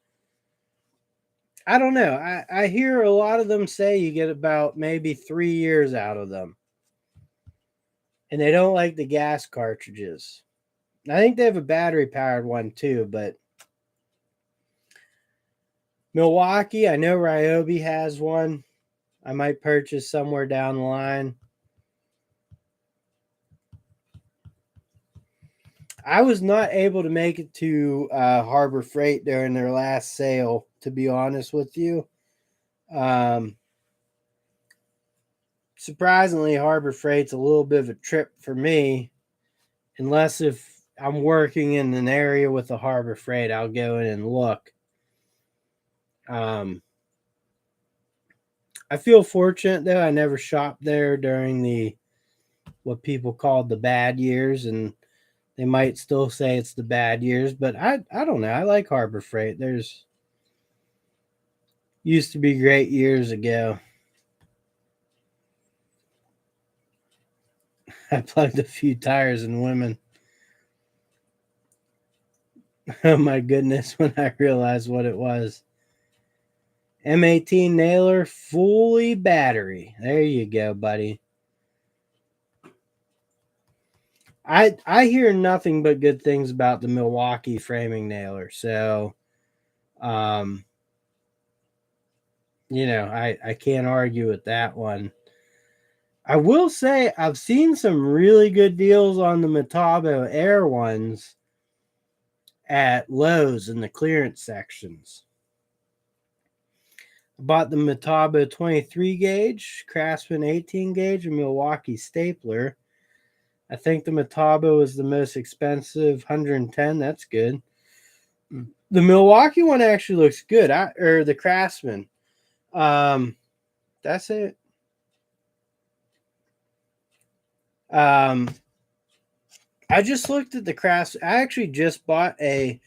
I don't know. I hear a lot of them say you get about maybe 3 years out of them. And they don't like the gas cartridges. I think they have a battery powered one too, but Milwaukee, I know Ryobi has one. I might purchase somewhere down the line. I was not able to make it to Harbor Freight during their last sale, to be honest with you. Surprisingly, Harbor Freight's a little bit of a trip for me, unless if I'm working in an area with a Harbor Freight, I'll go in and look. I feel fortunate though. I never shopped there during the what people called the bad years, and they might still say it's the bad years, but I don't know. I like Harbor Freight. There's used to be great years ago. I plugged a few tires in women. Oh my goodness, when I realized what it was. M18 nailer, fully battery. There you go, buddy. I hear nothing but good things about the Milwaukee framing nailer. So um I can't argue with that one. I will say I've seen some really good deals on the Metabo Air ones at Lowe's in the clearance sections. I bought the Metabo 23 gauge, Craftsman 18 gauge, and Milwaukee stapler. I think the Metabo is the most expensive, 110. That's good. The Milwaukee one actually looks good. Or the Craftsman. That's it. I just looked at the Craftsman. I actually just bought a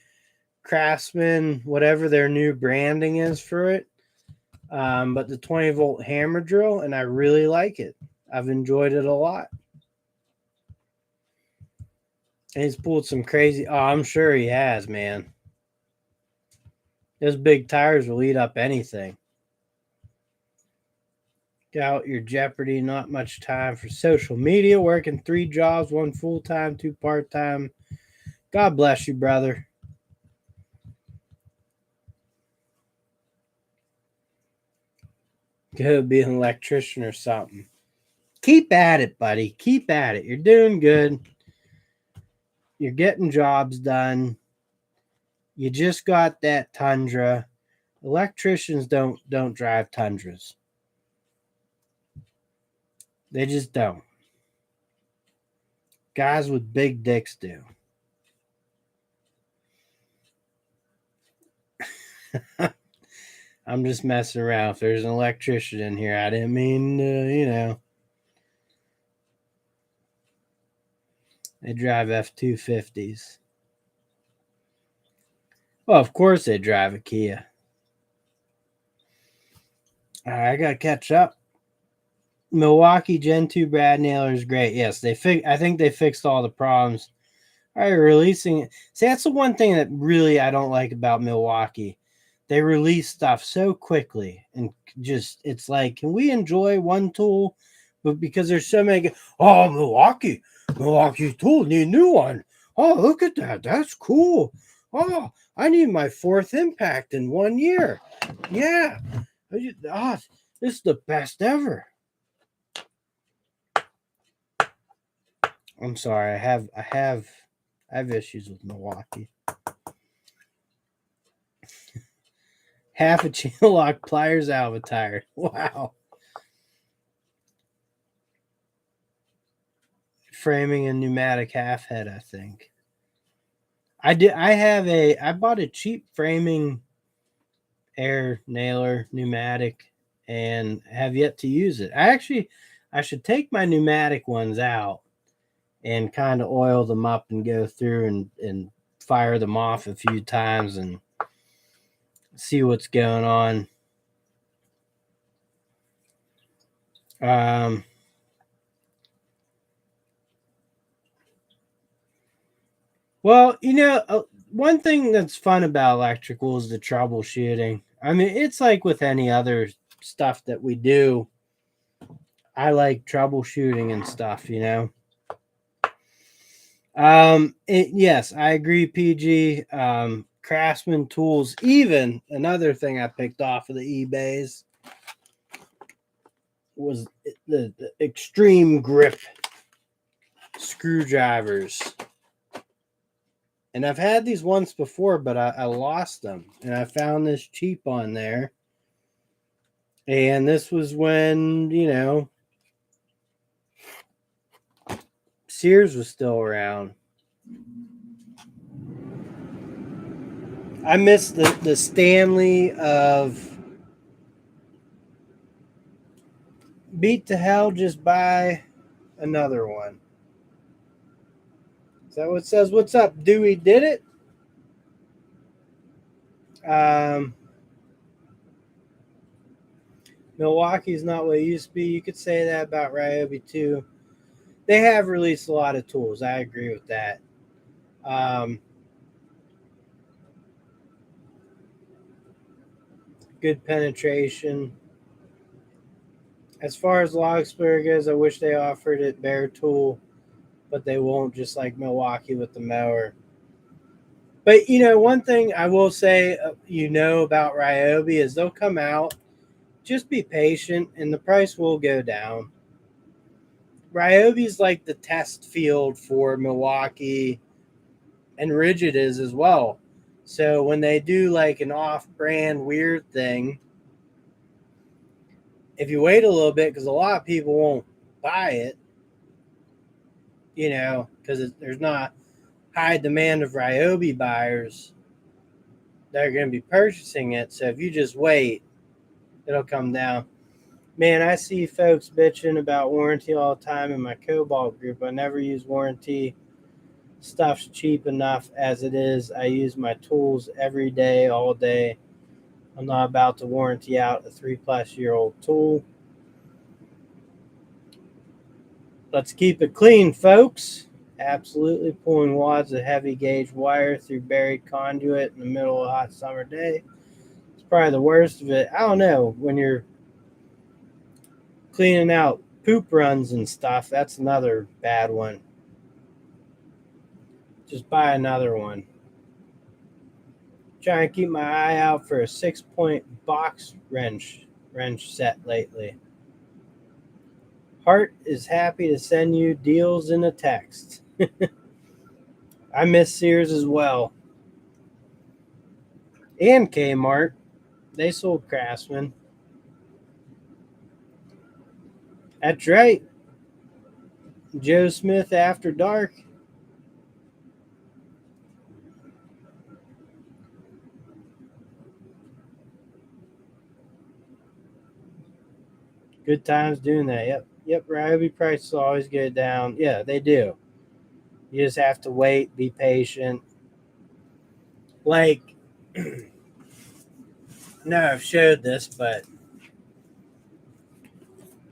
Craftsman, whatever their new branding is for it. But the 20-volt hammer drill, and I really like it. I've enjoyed it a lot. And he's pulled some crazy. Oh, I'm sure he has, man. Those big tires will eat up anything. Get out your Jeopardy. Not much time for social media. Working 3 jobs, 1 full time, 2 part time. God bless you, brother. Go be an electrician or something. Keep at it, buddy. Keep at it. You're doing good. You're getting jobs done. You just got that Tundra. Electricians don't drive Tundras. They just don't. Guys with big dicks do. I'm just messing around. If there's an electrician in here, I didn't mean, they drive F-250s. Well, of course they drive a Kia. All right, I got to catch up. Milwaukee Gen 2 Brad Nailer is great. Yes, I think they fixed all the problems. All right, releasing it. See, that's the one thing that really I don't like about Milwaukee. They release stuff so quickly and just it's like, can we enjoy one tool? But because there's so many, oh, Milwaukee tool, need a new one. Oh, look at that. That's cool. Oh, I need my 4th impact in 1 year. Yeah. Oh, this is the best ever. I'm sorry. I have issues with Milwaukee. Half a chain lock pliers out of a tire. Wow. Framing a pneumatic half head, I think. I bought a cheap framing air nailer pneumatic and have yet to use it. I should take my pneumatic ones out and kind of oil them up and go through and fire them off a few times and see what's going on. Well, one thing that's fun about electrical is the troubleshooting. I mean, it's like with any other stuff that we do. I like troubleshooting and stuff. Yes, I agree, PG. Craftsman tools, even another thing I picked off of the eBays was the extreme grip screwdrivers. And I've had these once before, but I lost them. And I found this cheap on there. And this was when, Sears was still around. I miss the Stanley of beat to hell, just buy another one. Is that what it says? What's up, Dewey? Did it? Milwaukee's not what it used to be. You could say that about Ryobi too. They have released a lot of tools. I agree with that. Good penetration. As far as log splitter goes, I wish they offered it bare tool, but they won't, just like Milwaukee with the mower. But one thing I will say, about Ryobi is they'll come out. Just be patient, and the price will go down. Ryobi's like the test field for Milwaukee, and Rigid is as well. So when they do like an off-brand weird thing, if you wait a little bit, because a lot of people won't buy it, because there's not high demand of Ryobi buyers that are going to be purchasing it. So if you just wait, it'll come down. Man, I see folks bitching about warranty all the time in my Cobalt group. I never use warranty. Stuff's cheap enough as it is. I use my tools every day, all day. I'm not about to warranty out a 3+ year old tool. Let's keep it clean, folks. Absolutely pulling wads of heavy gauge wire through buried conduit in the middle of a hot summer day. It's probably the worst of it. I don't know. When you're cleaning out poop runs and stuff, that's another bad one. Just buy another one. Trying to keep my eye out for a 6-point box wrench set lately. Hart is happy to send you deals in a text. I miss Sears as well. And Kmart. They sold Craftsman. That's right. Joe Smith After Dark. Good times doing that. Yep. Ryobi prices always go down. Yeah, they do. You just have to wait, be patient. Like, no, I've showed this, but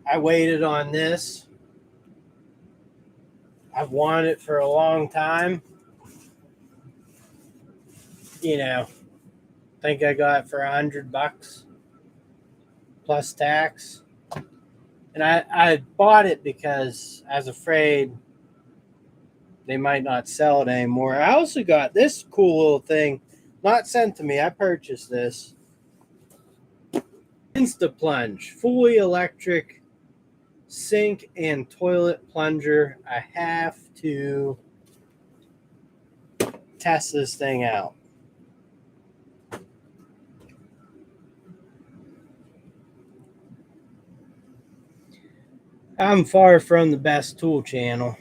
I waited on this. I've wanted it for a long time. Think I got it for $100 plus tax. And I bought it because I was afraid they might not sell it anymore. I also got this cool little thing, not sent to me. I purchased this. Insta Plunge, fully electric sink and toilet plunger. I have to test this thing out. I'm far from the best tool channel.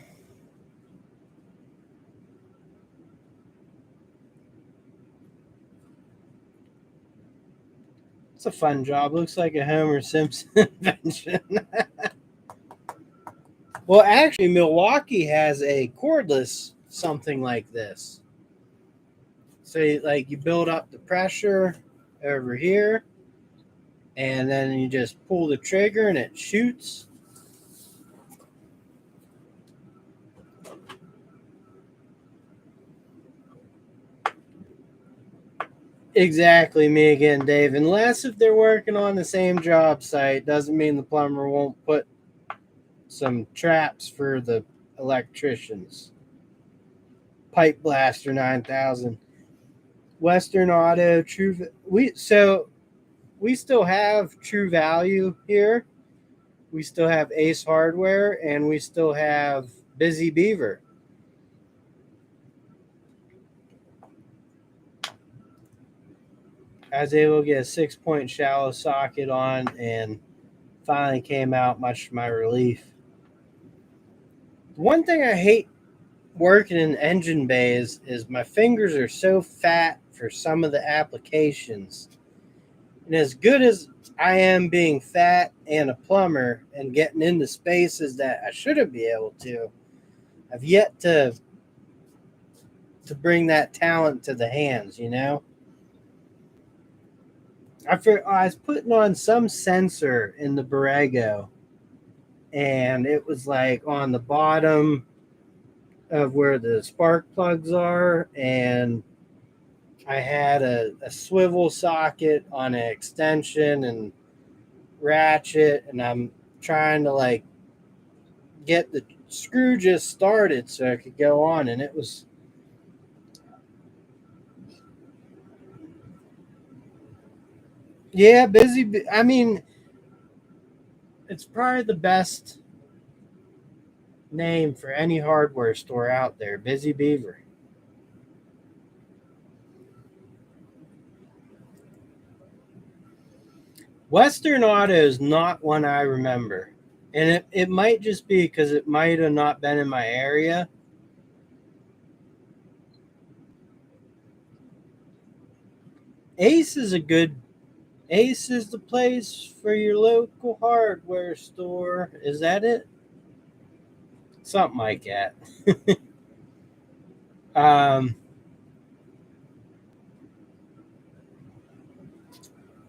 It's a fun job. Looks like a Homer Simpson invention. Well, actually, Milwaukee has a cordless something like this. So, like, you build up the pressure over here, and then you just pull the trigger and it shoots. Exactly, me again, Dave. Unless if they're working on the same job site, doesn't mean the plumber won't put some traps for the electricians. Pipe Blaster 9000, Western Auto, we still have True Value here. We still have Ace Hardware, and we still have Busy Beaver. I was able to get a 6-point shallow socket on, and finally came out, much to my relief. One thing I hate working in engine bays is my fingers are so fat for some of the applications. And as good as I am being fat and a plumber and getting into spaces that I shouldn't be able to, I've yet to bring that talent to the hands, you know? I was putting on some sensor in the Borrego, and it was like on the bottom of where the spark plugs are, and I had a swivel socket on an extension and ratchet, and I'm trying to like get the screw just started so I could go on, and it was, yeah, busy. I mean, it's probably the best name for any hardware store out there, Busy Beaver. Western Auto is not one I remember. And it might just be because it might have not been in my area. Ace is a good Ace is the place for your local hardware store. Is that it? Something like that. um,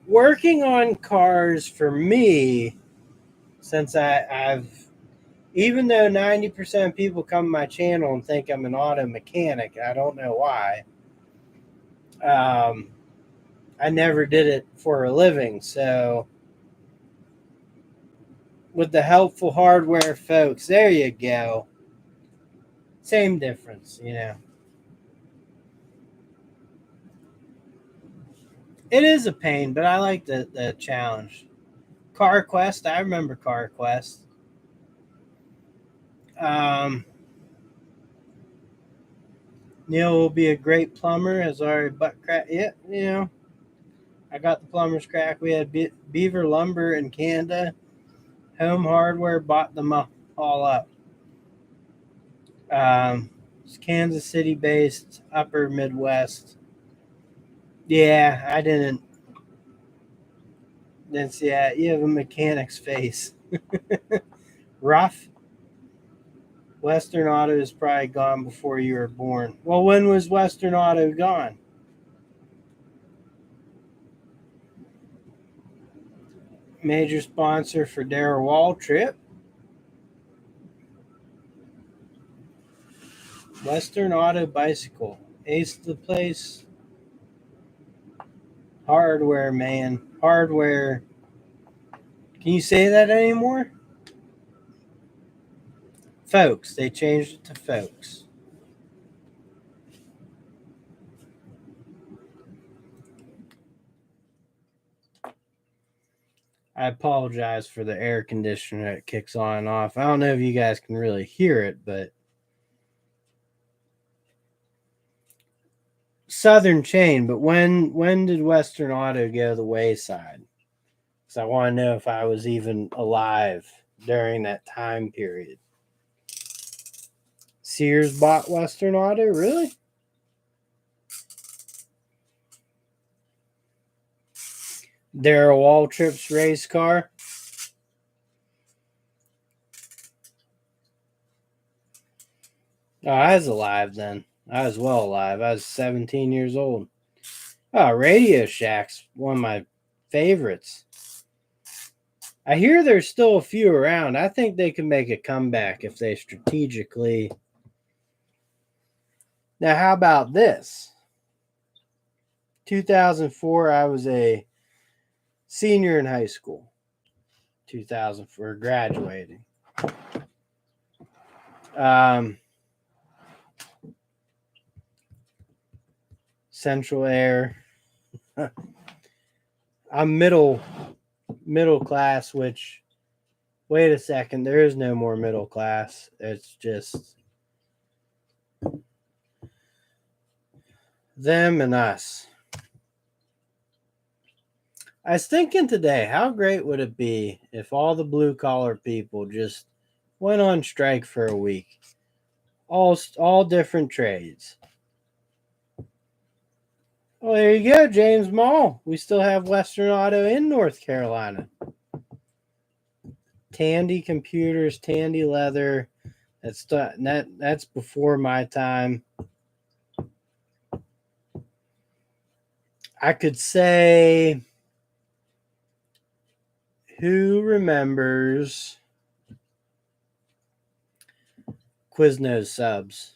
Working on cars for me, since I've even though 90% of people come to my channel and think I'm an auto mechanic, I don't know why. Um, I never did it for a living. So, with the helpful hardware folks, there you go. Same difference, you know. It is a pain, but I like the challenge. Car Quest, I remember Car Quest. Um, Neil will be a great plumber, has already butt crack. Yeah, you know, I got the plumber's crack. We had Beaver Lumber in Canada. Home Hardware bought them all up. It's Kansas City based, upper Midwest. Yeah, I didn't see that. You have a mechanic's face. Rough. Western Auto is probably gone before you were born. Well, when was Western Auto gone? Major sponsor for Darrell Wall trip. Western Auto Bicycle. Ace the place. Hardware, man. Hardware. Can you say that anymore? Folks. They changed it to folks. I apologize for the air conditioner that kicks on and off. I don't know if you guys can really hear it, but Southern Chain. But when did Western Auto go the wayside? Because I want to know if I was even alive during that time period. Sears bought Western Auto, really? Darrell Waltrip's race car. Oh, I was alive then. I was well alive. I was 17 years old. Oh, Radio Shack's one of my favorites. I hear there's still a few around. I think they can make a comeback if they strategically. Now, how about this? 2004, I was a senior in high school. 2004, graduating. Central Air. I'm middle class, which wait a second, there is no more middle class. It's just them and us. I was thinking today, how great would it be if all the blue collar people just went on strike for a week? All different trades. Well, there you go, James Mall. We still have Western Auto in North Carolina. Tandy Computers, Tandy Leather. That's before my time. I could say, who remembers Quiznos subs?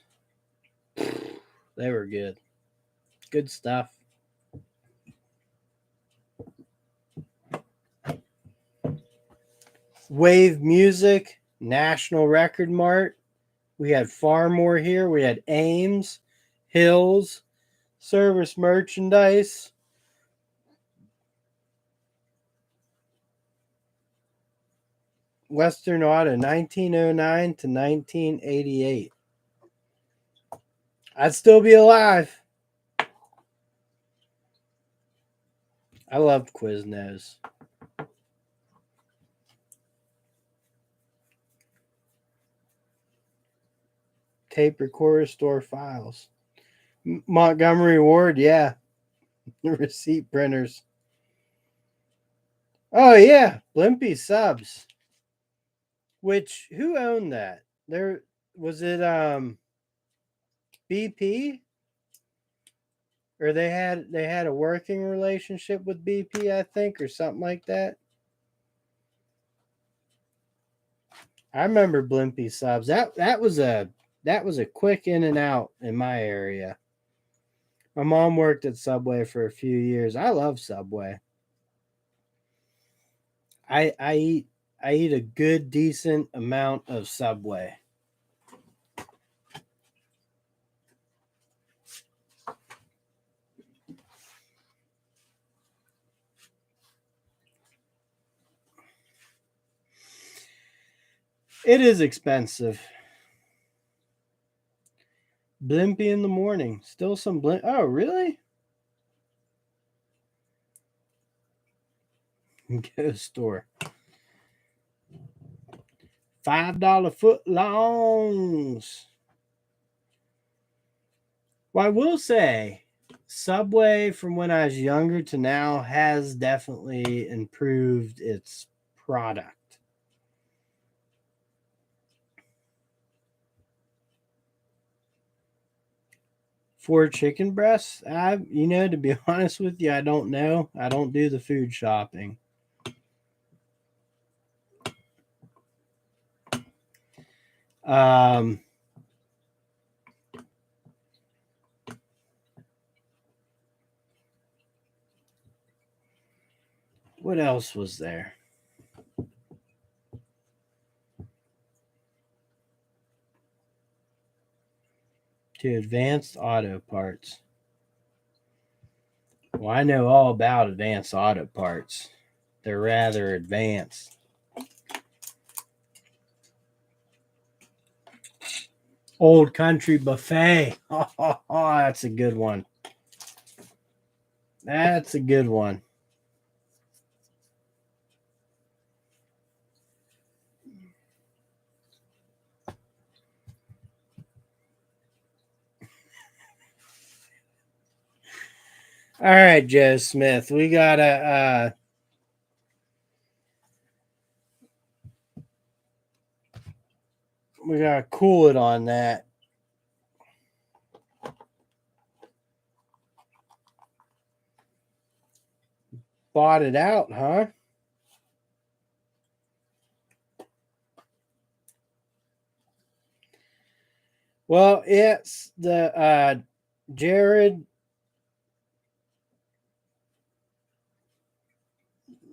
They were good. Good stuff. Wave Music, National Record Mart. We had Farmore here. We had Ames, Hills, Service Merchandise. Western Auto, 1909 to 1988. I'd still be alive. I loved Quiznos. Tape recorder, store files. Montgomery Ward, yeah. Receipt printers. Oh yeah, Blimpie subs. Which who owned that? There was it BP? Or they had a working relationship with BP, I think, or something like that. I remember Blimpie subs. That was a quick in and out in my area. My mom worked at Subway for a few years. I love Subway. I eat a good decent amount of Subway. It is expensive. Blimpie in the morning. Still some blimp. Oh, really? Go store. $5 foot longs. Well, I will say, Subway from when I was younger to now has definitely improved its product. 4 chicken breasts? To be honest with you, I don't know. I don't do the food shopping. What else was there? To Advanced Auto Parts. Well, I know all about Advanced Auto Parts. They're rather advanced. Old Country Buffet. Oh, that's a good one. That's a good one. All right, Joe Smith. We gotta cool it on that. bought it out, huh? Well, it's the Jared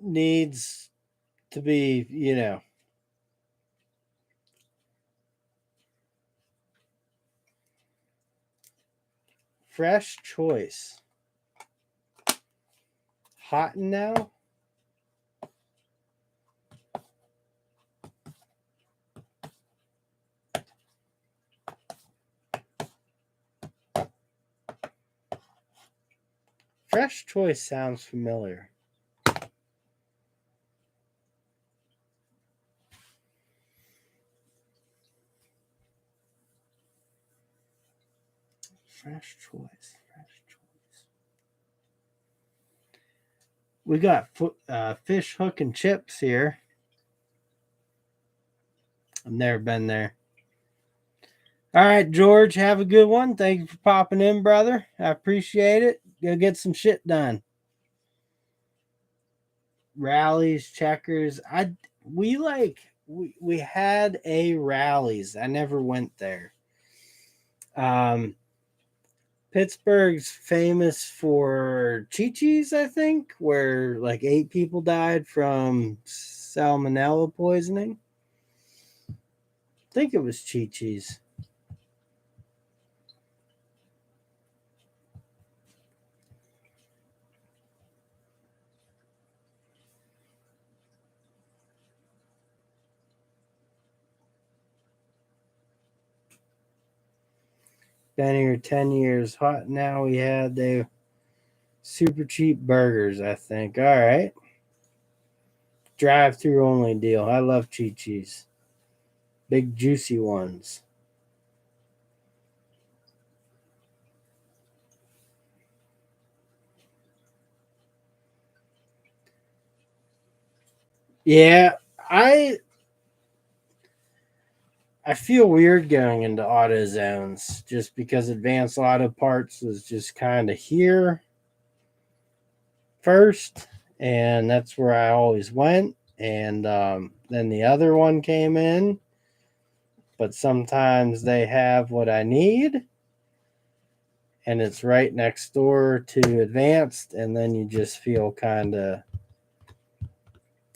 needs to be, fresh choice. Hot now? Fresh choice sounds familiar. Fresh choice. We got fish hook and chips here. I've never been there. All right, George, have a good one. Thank you for popping in, brother. I appreciate it. Go get some shit done. Rallies, checkers. We had a Rallies. I never went there. Pittsburgh's famous for Chi-Chi's, I think, where like 8 people died from salmonella poisoning. I think it was Chi-Chi's. Been here 10 years. Hot now. We had the super cheap burgers, I think. All right. Drive-through only deal. I love Chi-Chi's. Big juicy ones. Yeah, I feel weird going into AutoZones just because Advanced Auto Parts was just kind of here first, and that's where I always went. And then the other one came in, but sometimes they have what I need, and it's right next door to Advanced, and then you just feel kind of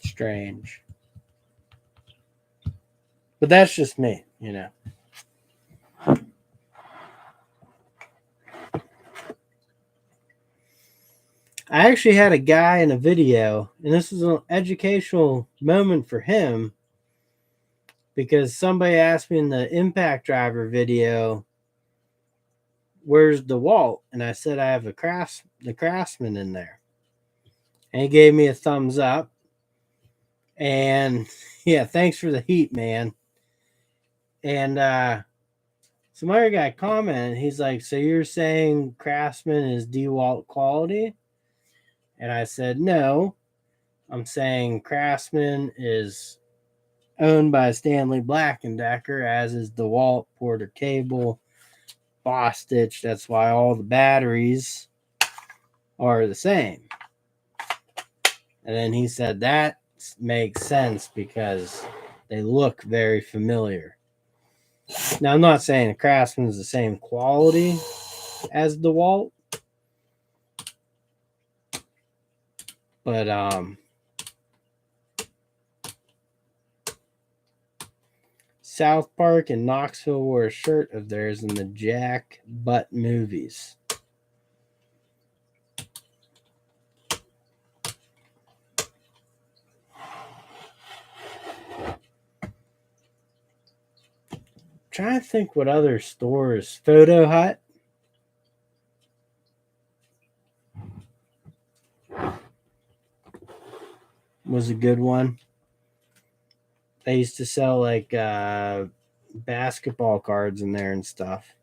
strange. But that's just me, I actually had a guy in a video, and this was an educational moment for him because somebody asked me in the Impact Driver video, where's DeWalt? And I said, I have the Craftsman in there. And he gave me a thumbs up. And yeah, thanks for the heat, man. And some other guy commented, he's like, so you're saying Craftsman is DeWalt quality? And I said, no, I'm saying Craftsman is owned by Stanley Black & Decker, as is DeWalt, Porter Cable, Boss Stitch. That's why all the batteries are the same. And then he said that makes sense because they look very familiar. Now, I'm not saying the Craftsman is the same quality as DeWalt, but South Park and Knoxville wore a shirt of theirs in the Jack Butt movies. Trying to think what other stores. Photo Hut was a good one. They used to sell like basketball cards in there and stuff.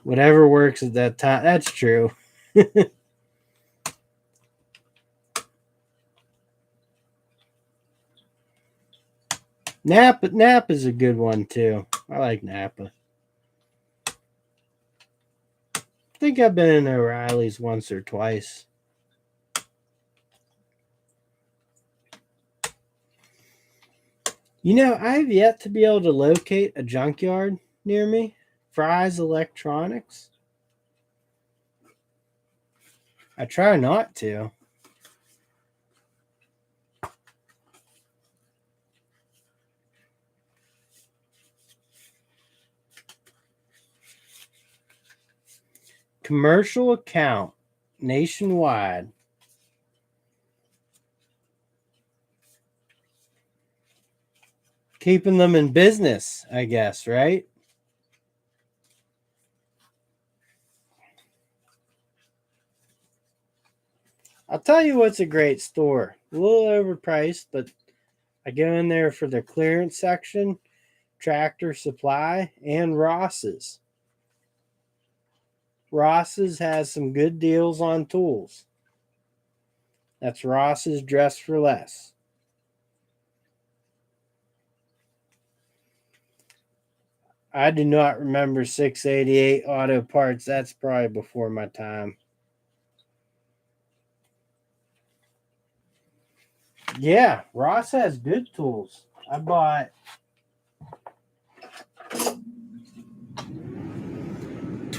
Whatever works at that time. That's true. Napa's a good one too. I like Napa. think I've been in O'Reilly's once or twice. You know, I have yet to be able to locate a junkyard near me. Fry's Electronics. I try not to. Commercial account nationwide. Keeping them in business, I guess, right? I'll tell you what's a great store. A little overpriced, but I go in there for the clearance section, Tractor Supply, and Ross's. Ross's has some good deals on tools. That's Ross's Dress for Less. I do not remember 688 Auto Parts. That's probably before my time. Yeah, Ross has good tools. I bought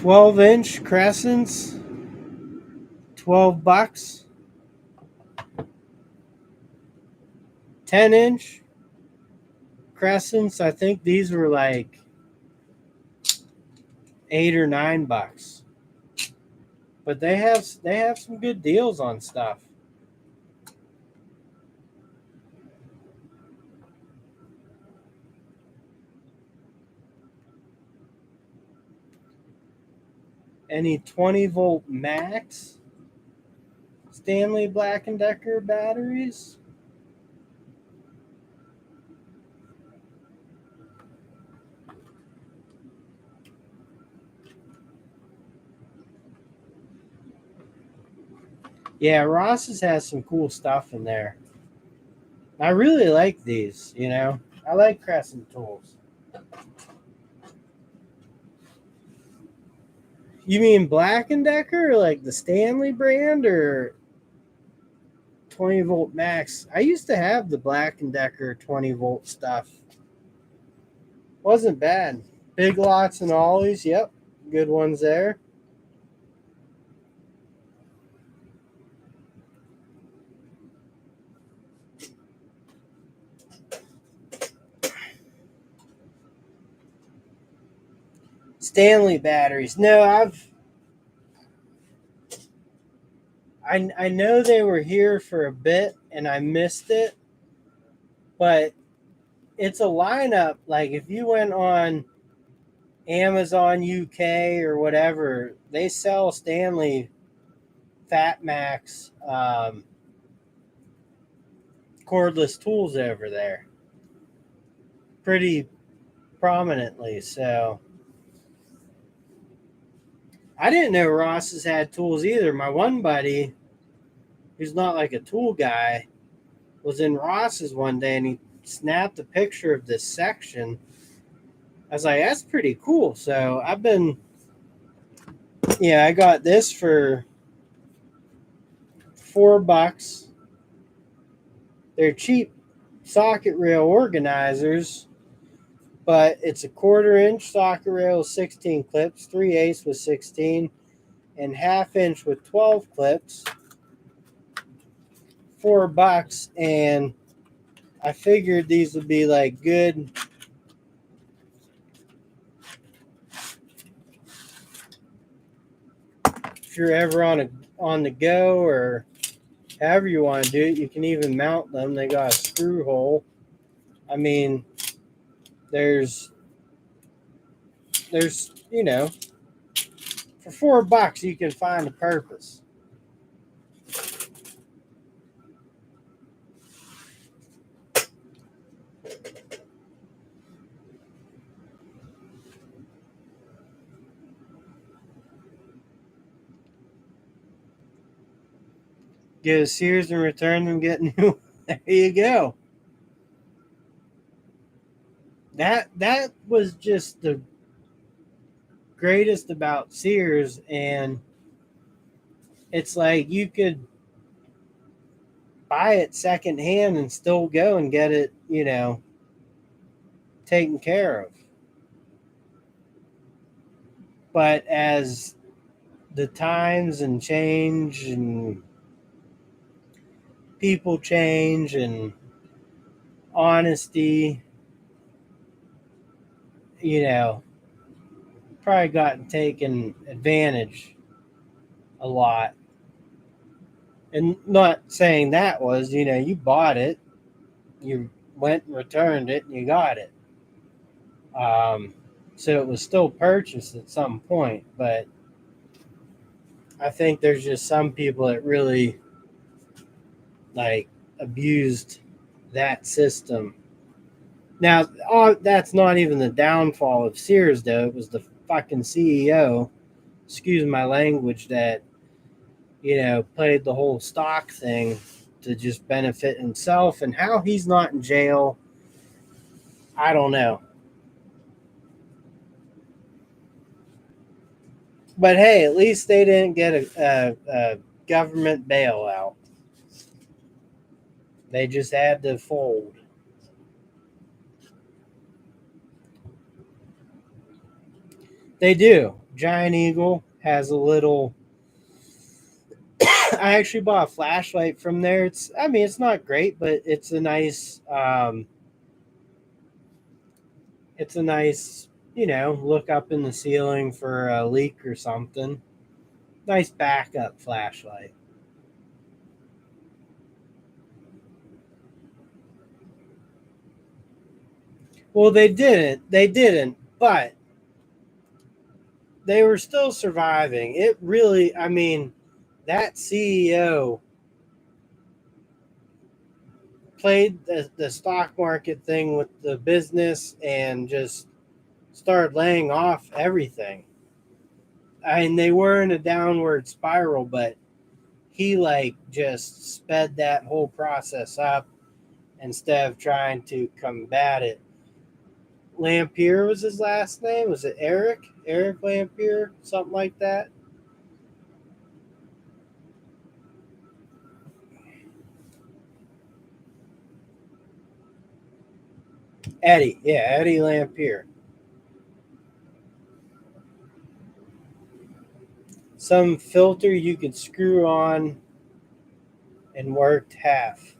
12-inch crescents, $12. 10-inch crescents, I think these were like $8 or $9. But they have some good deals on stuff. Any 20-volt max Stanley Black & Decker batteries? Yeah, Ross's has some cool stuff in there. I really like these, you know. I like Crescent tools. You mean Black & Decker, like the Stanley brand, or 20-volt max? I used to have the Black & Decker 20-volt stuff. Wasn't bad. Big Lots and Ollies, yep. Good ones there. Stanley batteries. No, I know they were here for a bit and I missed it, but it's a lineup. Like if you went on Amazon UK or whatever, they sell Stanley Fat Max cordless tools over there pretty prominently. So I didn't know Ross's had tools either. My one buddy, who's not like a tool guy, was in Ross's one day and he snapped a picture of this section. I was like, that's pretty cool. So I got this for $4. They're cheap socket rail organizers, but it's a 1/4-inch socket rail with 16 clips, 3/8 with 16, and 1/2 inch with 12 clips. $4, and I figured these would be like good if you're ever on the go or however you want to do it. You can even mount them. They got a screw hole. I mean, there's you know, for $4 you can find a purpose. Go to Sears and return them, get new. There you go. That was just the greatest about Sears, and it's like you could buy it secondhand and still go and get it, taken care of. But as the times and change and people change and honesty, you know, probably gotten taken advantage a lot. And not saying that was, you bought it, you went and returned it, and you got it. Um, so it was still purchased at some point, but I think there's just some people that really like abused that system. Now, that's not even the downfall of Sears, though. It was the fucking CEO, excuse my language, that played the whole stock thing to just benefit himself. And how he's not in jail, I don't know. But hey, at least they didn't get a government bailout. They just had to fold. They do. Giant Eagle has a little. I actually bought a flashlight from there. It's not great, but it's a nice. It's a nice, look up in the ceiling for a leak or something. Nice backup flashlight. Well, they didn't. They didn't, but they were still surviving. It really, that CEO played the stock market thing with the business and just started laying off everything. They were in a downward spiral, but he like just sped that whole process up instead of trying to combat it. Lampier was his last name. Was it Eric? Eric Lampier? Something like that. Eddie. Yeah, Eddie Lampier. Some filter you could screw on and worked half.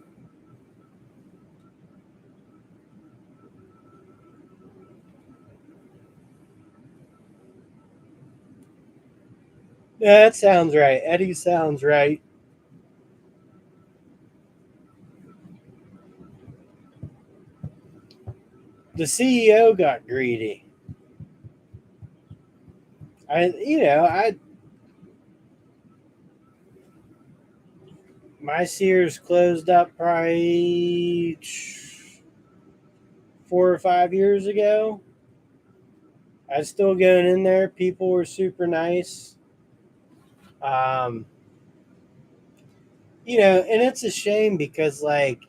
Yeah, that sounds right. Eddie sounds right. The CEO got greedy. I my Sears closed up probably 4 or 5 years ago. I was still going in there. People were super nice. Um, and it's a shame because like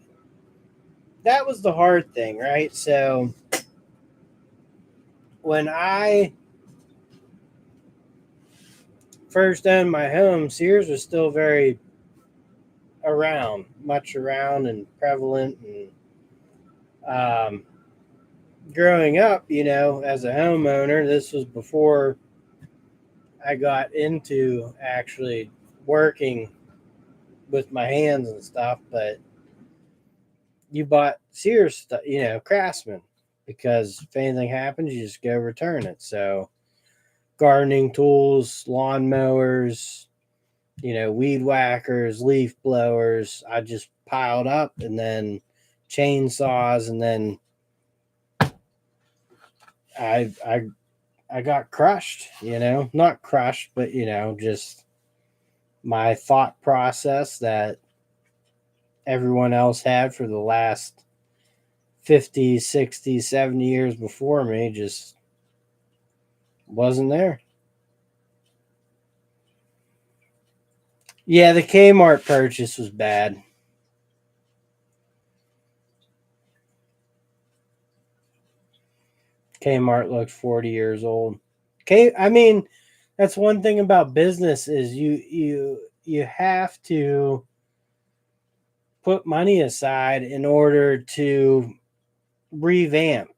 that was the hard thing, right? So when I first owned my home, Sears was still very around, much around and prevalent. And growing up, as a homeowner, this was before I got into actually working with my hands and stuff. But you bought Sears stuff, Craftsman, because if anything happens, you just go return it. So gardening tools, lawn mowers, weed whackers, leaf blowers, I just piled up, and then chainsaws, and then I I I got crushed, not crushed, but just my thought process that everyone else had for the last 50, 60, 70 years before me just wasn't there. Yeah, the Kmart purchase was bad. Kmart looked 40 years old. Okay, I mean, that's one thing about business is you have to put money aside in order to revamp.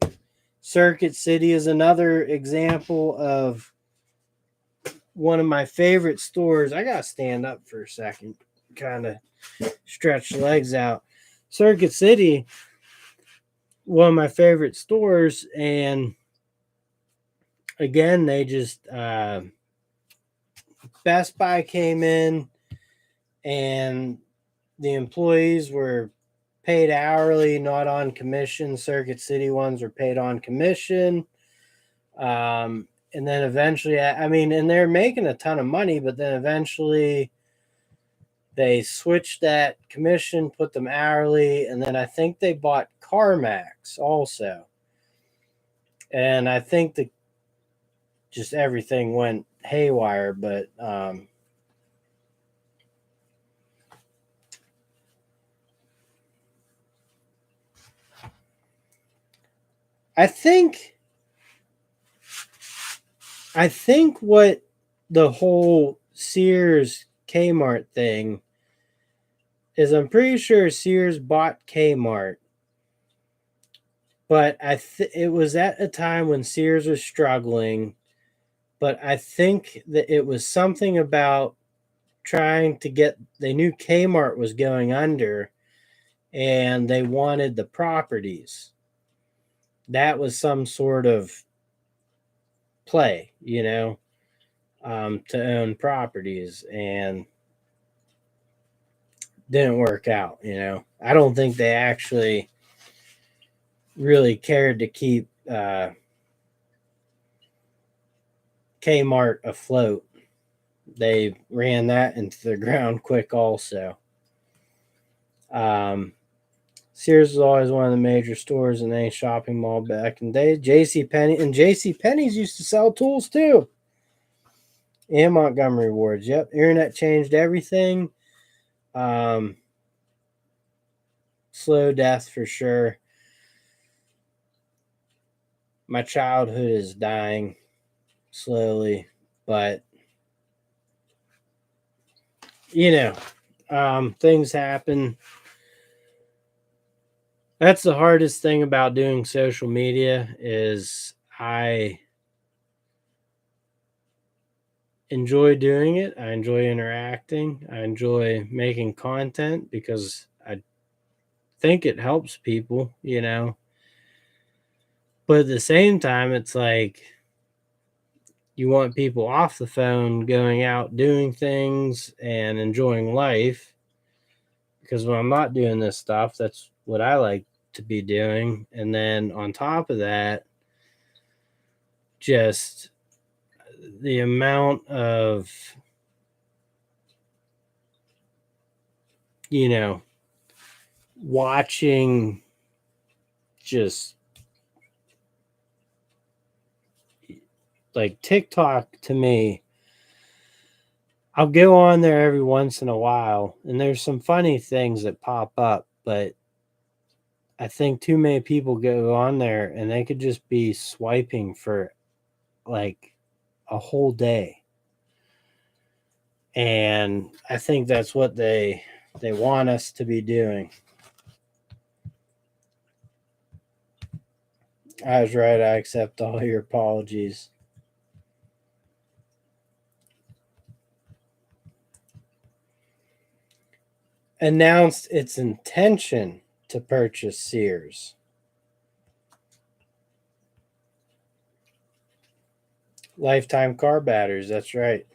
Circuit City is another example of one of my favorite stores. I gotta stand up for a second, kind of stretch the legs out. Circuit City, one of my favorite stores, and again, they just Best Buy came in, and the employees were paid hourly, not on commission. Circuit City ones were paid on commission. And then eventually, I mean, and they're making a ton of money, but then eventually they switched that commission, put them hourly, and then I think they bought CarMax also. And I think that just everything went haywire, but I think what the whole Sears Kmart thing is, I'm pretty sure Sears bought Kmart, but it was at a time when Sears was struggling. But I think that it was something about trying to get, they knew Kmart was going under and they wanted the properties. That was some sort of play, to own properties, and didn't work out. I don't think they actually really cared to keep Kmart afloat. They ran that into the ground quick also. Sears was always one of the major stores in any shopping mall back in the day. J.C. Penney's used to sell tools too. And Montgomery Wards. Yep, internet changed everything. Slow death for sure. My childhood is dying slowly, but things happen. That's the hardest thing about doing social media is I enjoy doing it. I enjoy interacting. I enjoy making content because I think it helps people, But at the same time, it's like you want people off the phone going out doing things and enjoying life, because when I'm not doing this stuff, that's what I like to be doing. And then on top of that, just the amount of, watching just like TikTok to me, I'll go on there every once in a while and there's some funny things that pop up, but I think too many people go on there and they could just be swiping for like a whole day. And I think that's what they want us to be doing. I was right. I accept all your apologies. Announced its intention to purchase Sears. Lifetime car batteries, that's right.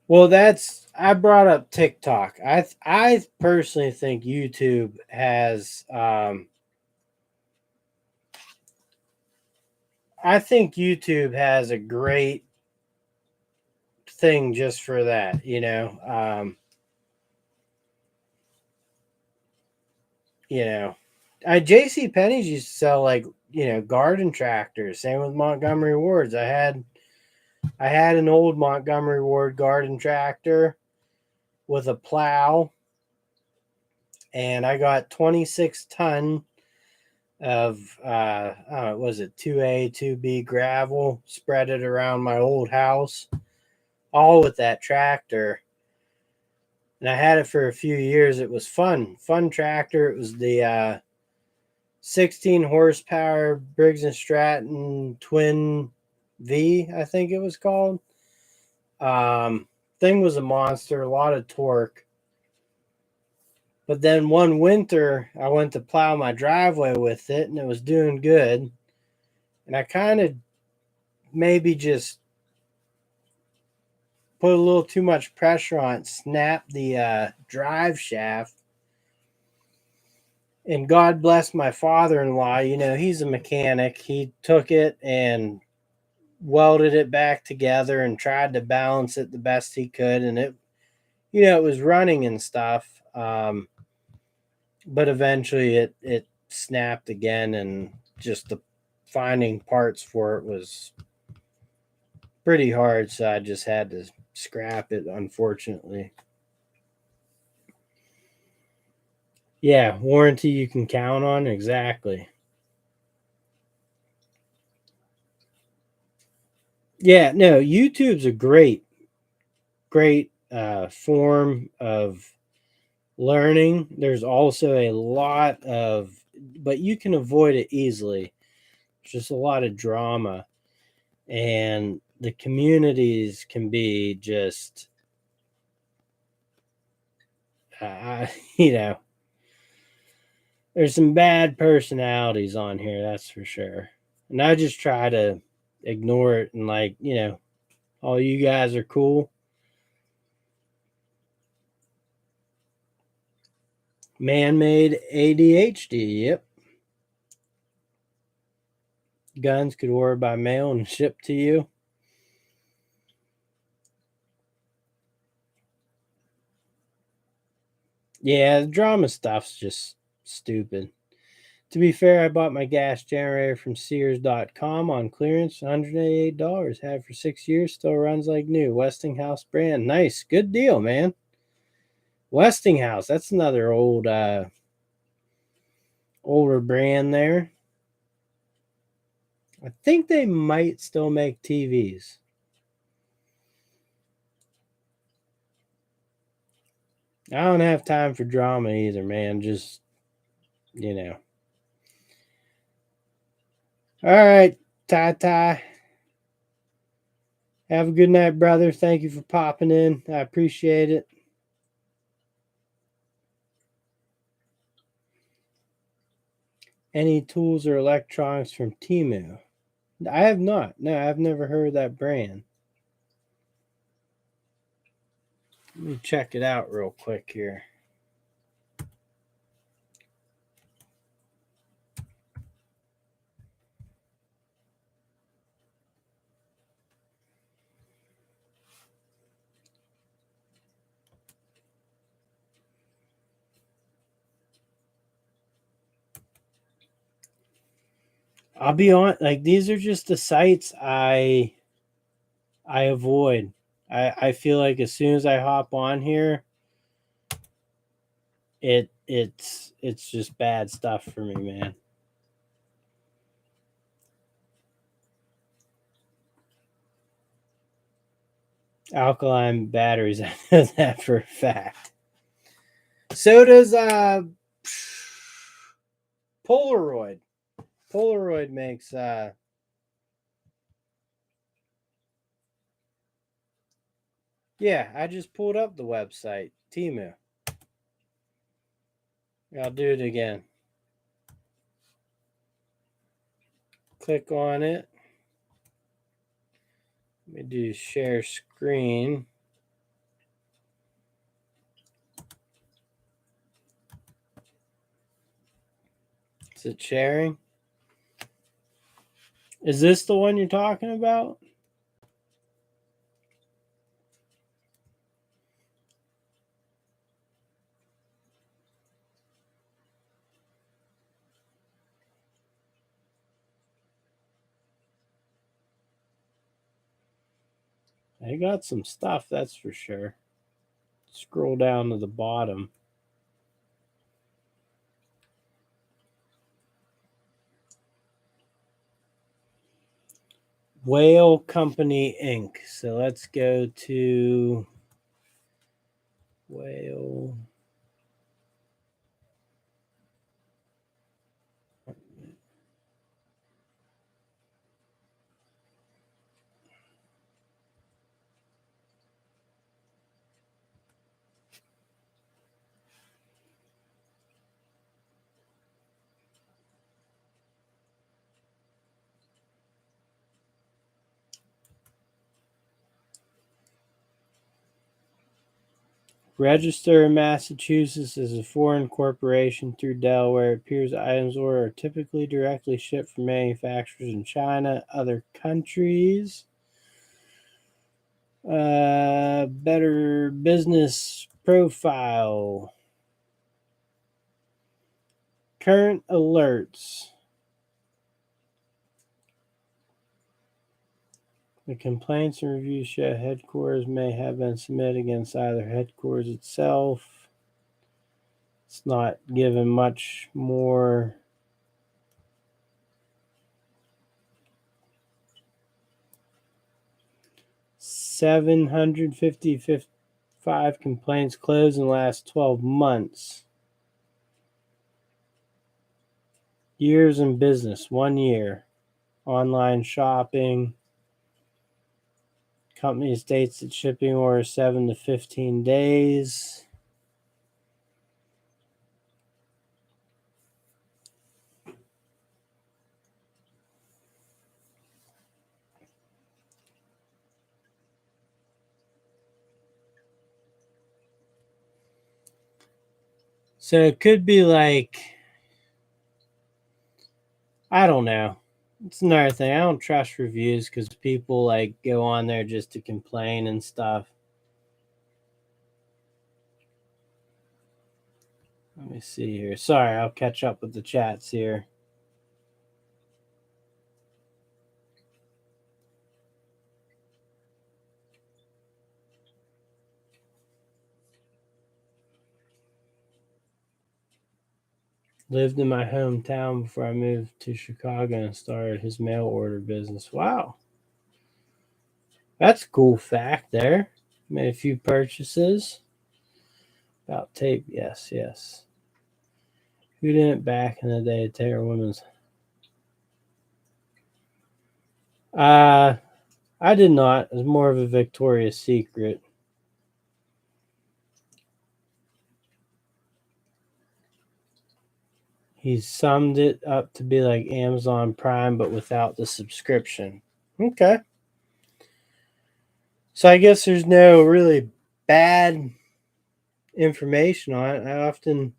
Well, I brought up TikTok. I personally think YouTube has a great thing just for that, J.C. Penney's used to sell like garden tractors. Same with Montgomery Wards. I had an old Montgomery Ward garden tractor with a plow, and I got 26 ton of was it 2A, 2B gravel, spread it around my old house, all with that tractor. And I had it for a few years. It was fun tractor. It was the 16 horsepower Briggs and Stratton Twin V, I think it was called. Thing was a monster, a lot of torque. But then one winter, I went to plow my driveway with it, and it was doing good. And I kind of maybe just put a little too much pressure on it, snapped the drive shaft. And God bless my father-in-law. You know, he's a mechanic. He took it and welded it back together and tried to balance it the best he could. And it, you know, it was running and stuff. But eventually it snapped again, and just the finding parts for it was pretty hard. So I just had to scrap it, unfortunately. Yeah, warranty you can count on. Exactly. Yeah, no, YouTube's a great form of learning. There's also a lot of, but you can avoid it easily. There's just a lot of drama, and the communities can be just, you know, there's some bad personalities on here, that's for sure. And I just try to ignore it and, like, you know, all you guys are cool. Man-made ADHD, yep. Guns could order by mail and ship to you. Yeah, the drama stuff's just stupid. To be fair, I bought my gas generator from Sears.com on clearance, $188. Had it for 6 years, still runs like new. Westinghouse brand. Nice. Good deal, man. Westinghouse, that's another older brand there. I think they might still make TVs. I don't have time for drama either, man. Just, you know. All right, Ty. Have a good night, brother. Thank you for popping in. I appreciate it. Any tools or electronics from TmM? I have not. No, I've never heard of that brand. Let me check it out real quick here. I'll be on, like, these are just the sites I avoid. I feel like as soon as I hop on here, it's just bad stuff for me, man. Alkaline batteries, I know that for a fact. So does Polaroid. Polaroid makes yeah, I just pulled up the website, Timu. I'll do it again. Click on it. Let me do share screen. Is it sharing? Is this the one you're talking about? I got some stuff, that's for sure. Scroll down to the bottom. Whale Company Inc. So let's go to Whale. Register in Massachusetts as a foreign corporation through Delaware. It appears items ordered are typically directly shipped from manufacturers in China, other countries. Better business profile. Current alerts. The complaints and reviews show headquarters may have been submitted against either headquarters itself. It's not given much more. 755 complaints closed in the last 12 months. Years in business, 1 year. Online shopping. Company states that shipping orders 7 to 15 days. So it could be like, I don't know. It's another thing. I don't trust reviews because people like go on there just to complain and stuff. Let me see here. Sorry, I'll catch up with the chats here. Lived in my hometown before I moved to Chicago and started his mail order business. Wow. That's a cool fact there. Made a few purchases. About tape, yes. Who didn't back in the day tear women's? I did not. It was more of a Victoria's Secret. He summed it up to be like Amazon Prime, but without the subscription. Okay. So I guess there's no really bad information on it. I often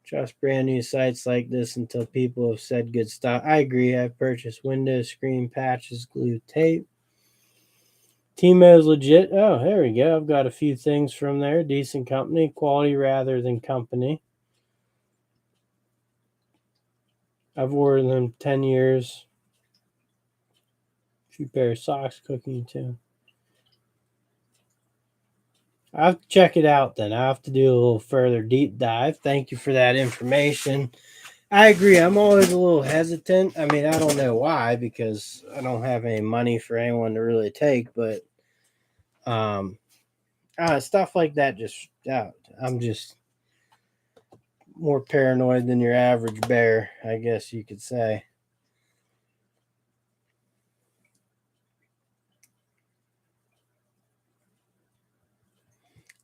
trust brand new sites like this until people have said good stuff. I agree. I've purchased window screen patches, glue tape. TmM is legit. Oh, there we go. I've got a few things from there. Decent company, quality rather than company. I've ordered them 10 years. A few pair of socks, cooking too. I'll have to check it out then. I'll have to do a little further deep dive. Thank you for that information. I agree. I'm always a little hesitant. I mean, I don't know why, because I don't have any money for anyone to really take, but stuff like that just I'm just more paranoid than your average bear, I guess you could say.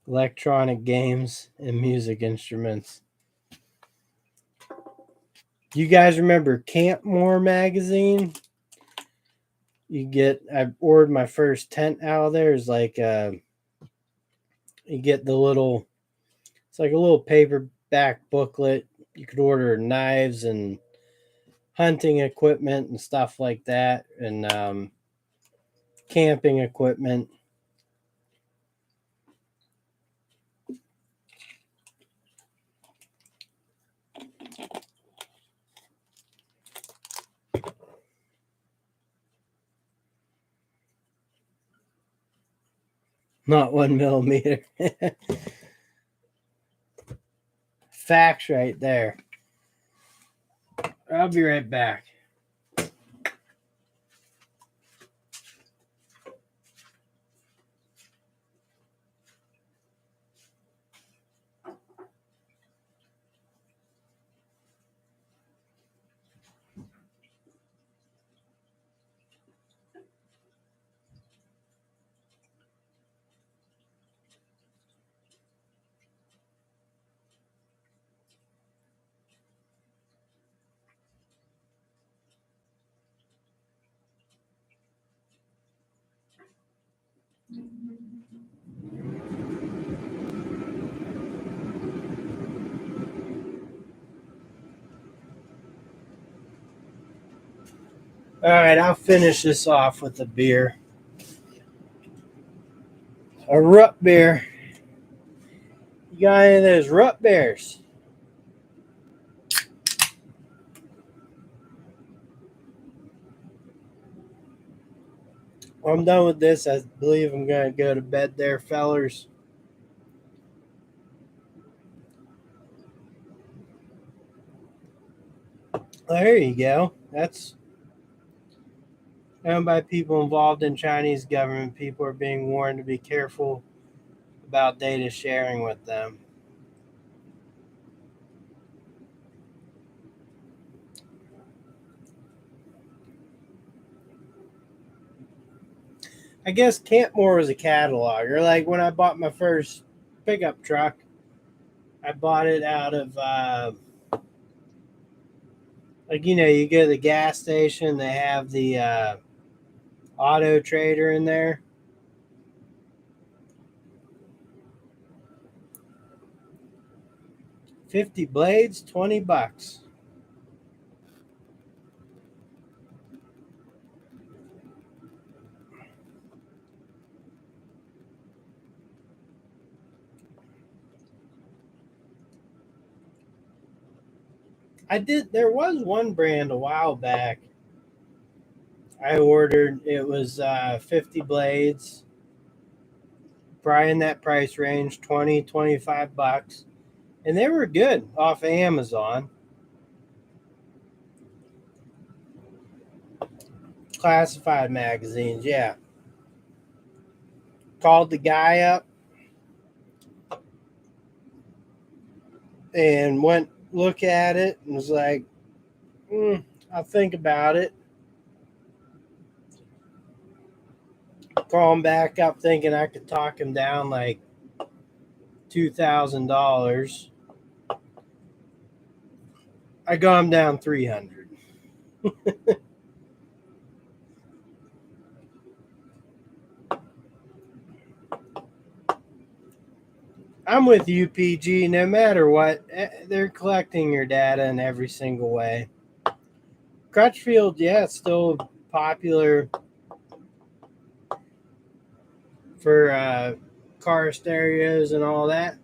Electronic games and music instruments. You guys remember Campmore magazine? I ordered my first tent out of there. It's like you get it's like a little paperback booklet. You could order knives and hunting equipment and stuff like that, and camping equipment. Not 1 millimeter. Facts right there. I'll be right back. All right, I'll finish this off with a beer. A root beer. You got any of those root beers? Well, I'm done with this. I believe I'm going to go to bed there, fellers. There you go. That's owned by people involved in Chinese government. People are being warned to be careful about data sharing with them. I guess Campmore was a cataloger. Like when I bought my first pickup truck, I bought it out of, you go to the gas station, they have the auto trader in there. 50 blades, $20. There was one brand a while back I ordered. It was 50 blades, probably in that price range, 20, $25. And they were good off of Amazon. Classified magazines, yeah. Called the guy up and went look at it and was like, I'll think about it. Call him back up thinking I could talk him down like $2,000. I got him down 300. I'm with UPG no matter what. They're collecting your data in every single way. Crutchfield, yeah, it's still popular for car stereos and all that.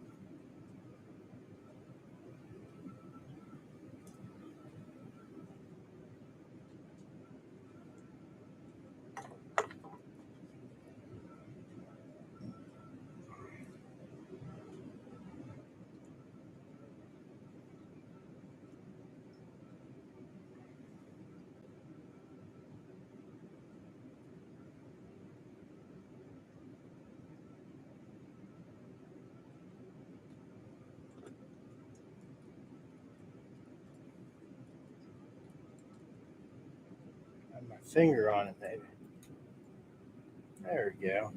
I have my finger on it, maybe. There we go.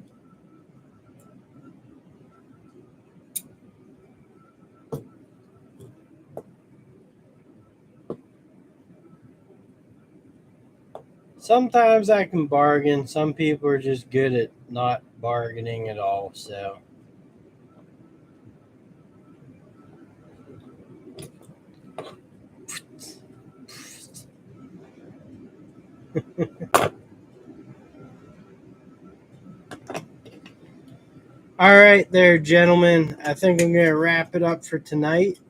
Sometimes I can bargain. Some people are just good at not bargaining at all. So, all right, there, gentlemen. I think I'm going to wrap it up for tonight.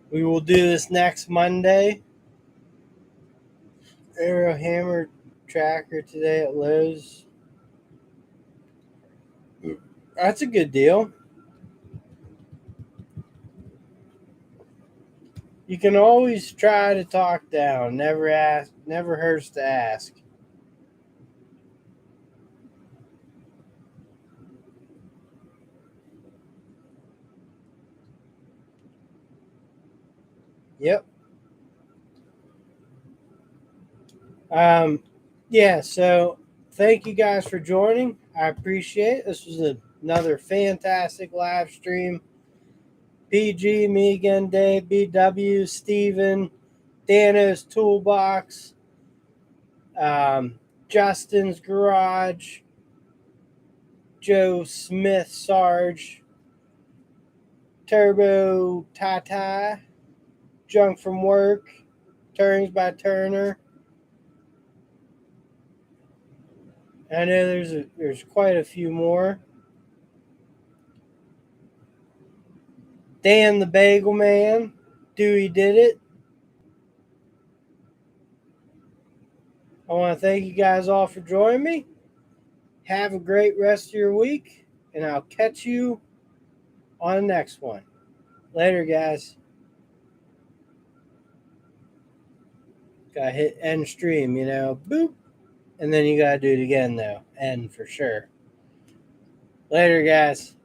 We will do this next Monday. Arrow Hammer tracker today at Lowe's. That's a good deal. You can always try to talk down. Never hurts to ask. Yep. Yeah, so thank you guys for joining. I appreciate it. This was another fantastic live stream. PG, me again, Dave, BW, Steven, Dano's Toolbox, Justin's Garage, Joe Smith Sarge, Turbo Tata, Junk from Work, Turnings by Turner. I know there's quite a few more. Dan the Bagel Man, Dewey Did It. I want to thank you guys all for joining me. Have a great rest of your week, and I'll catch you on the next one. Later, guys. Gotta hit end stream, boop. And then you gotta do it again, though. End for sure. Later, guys.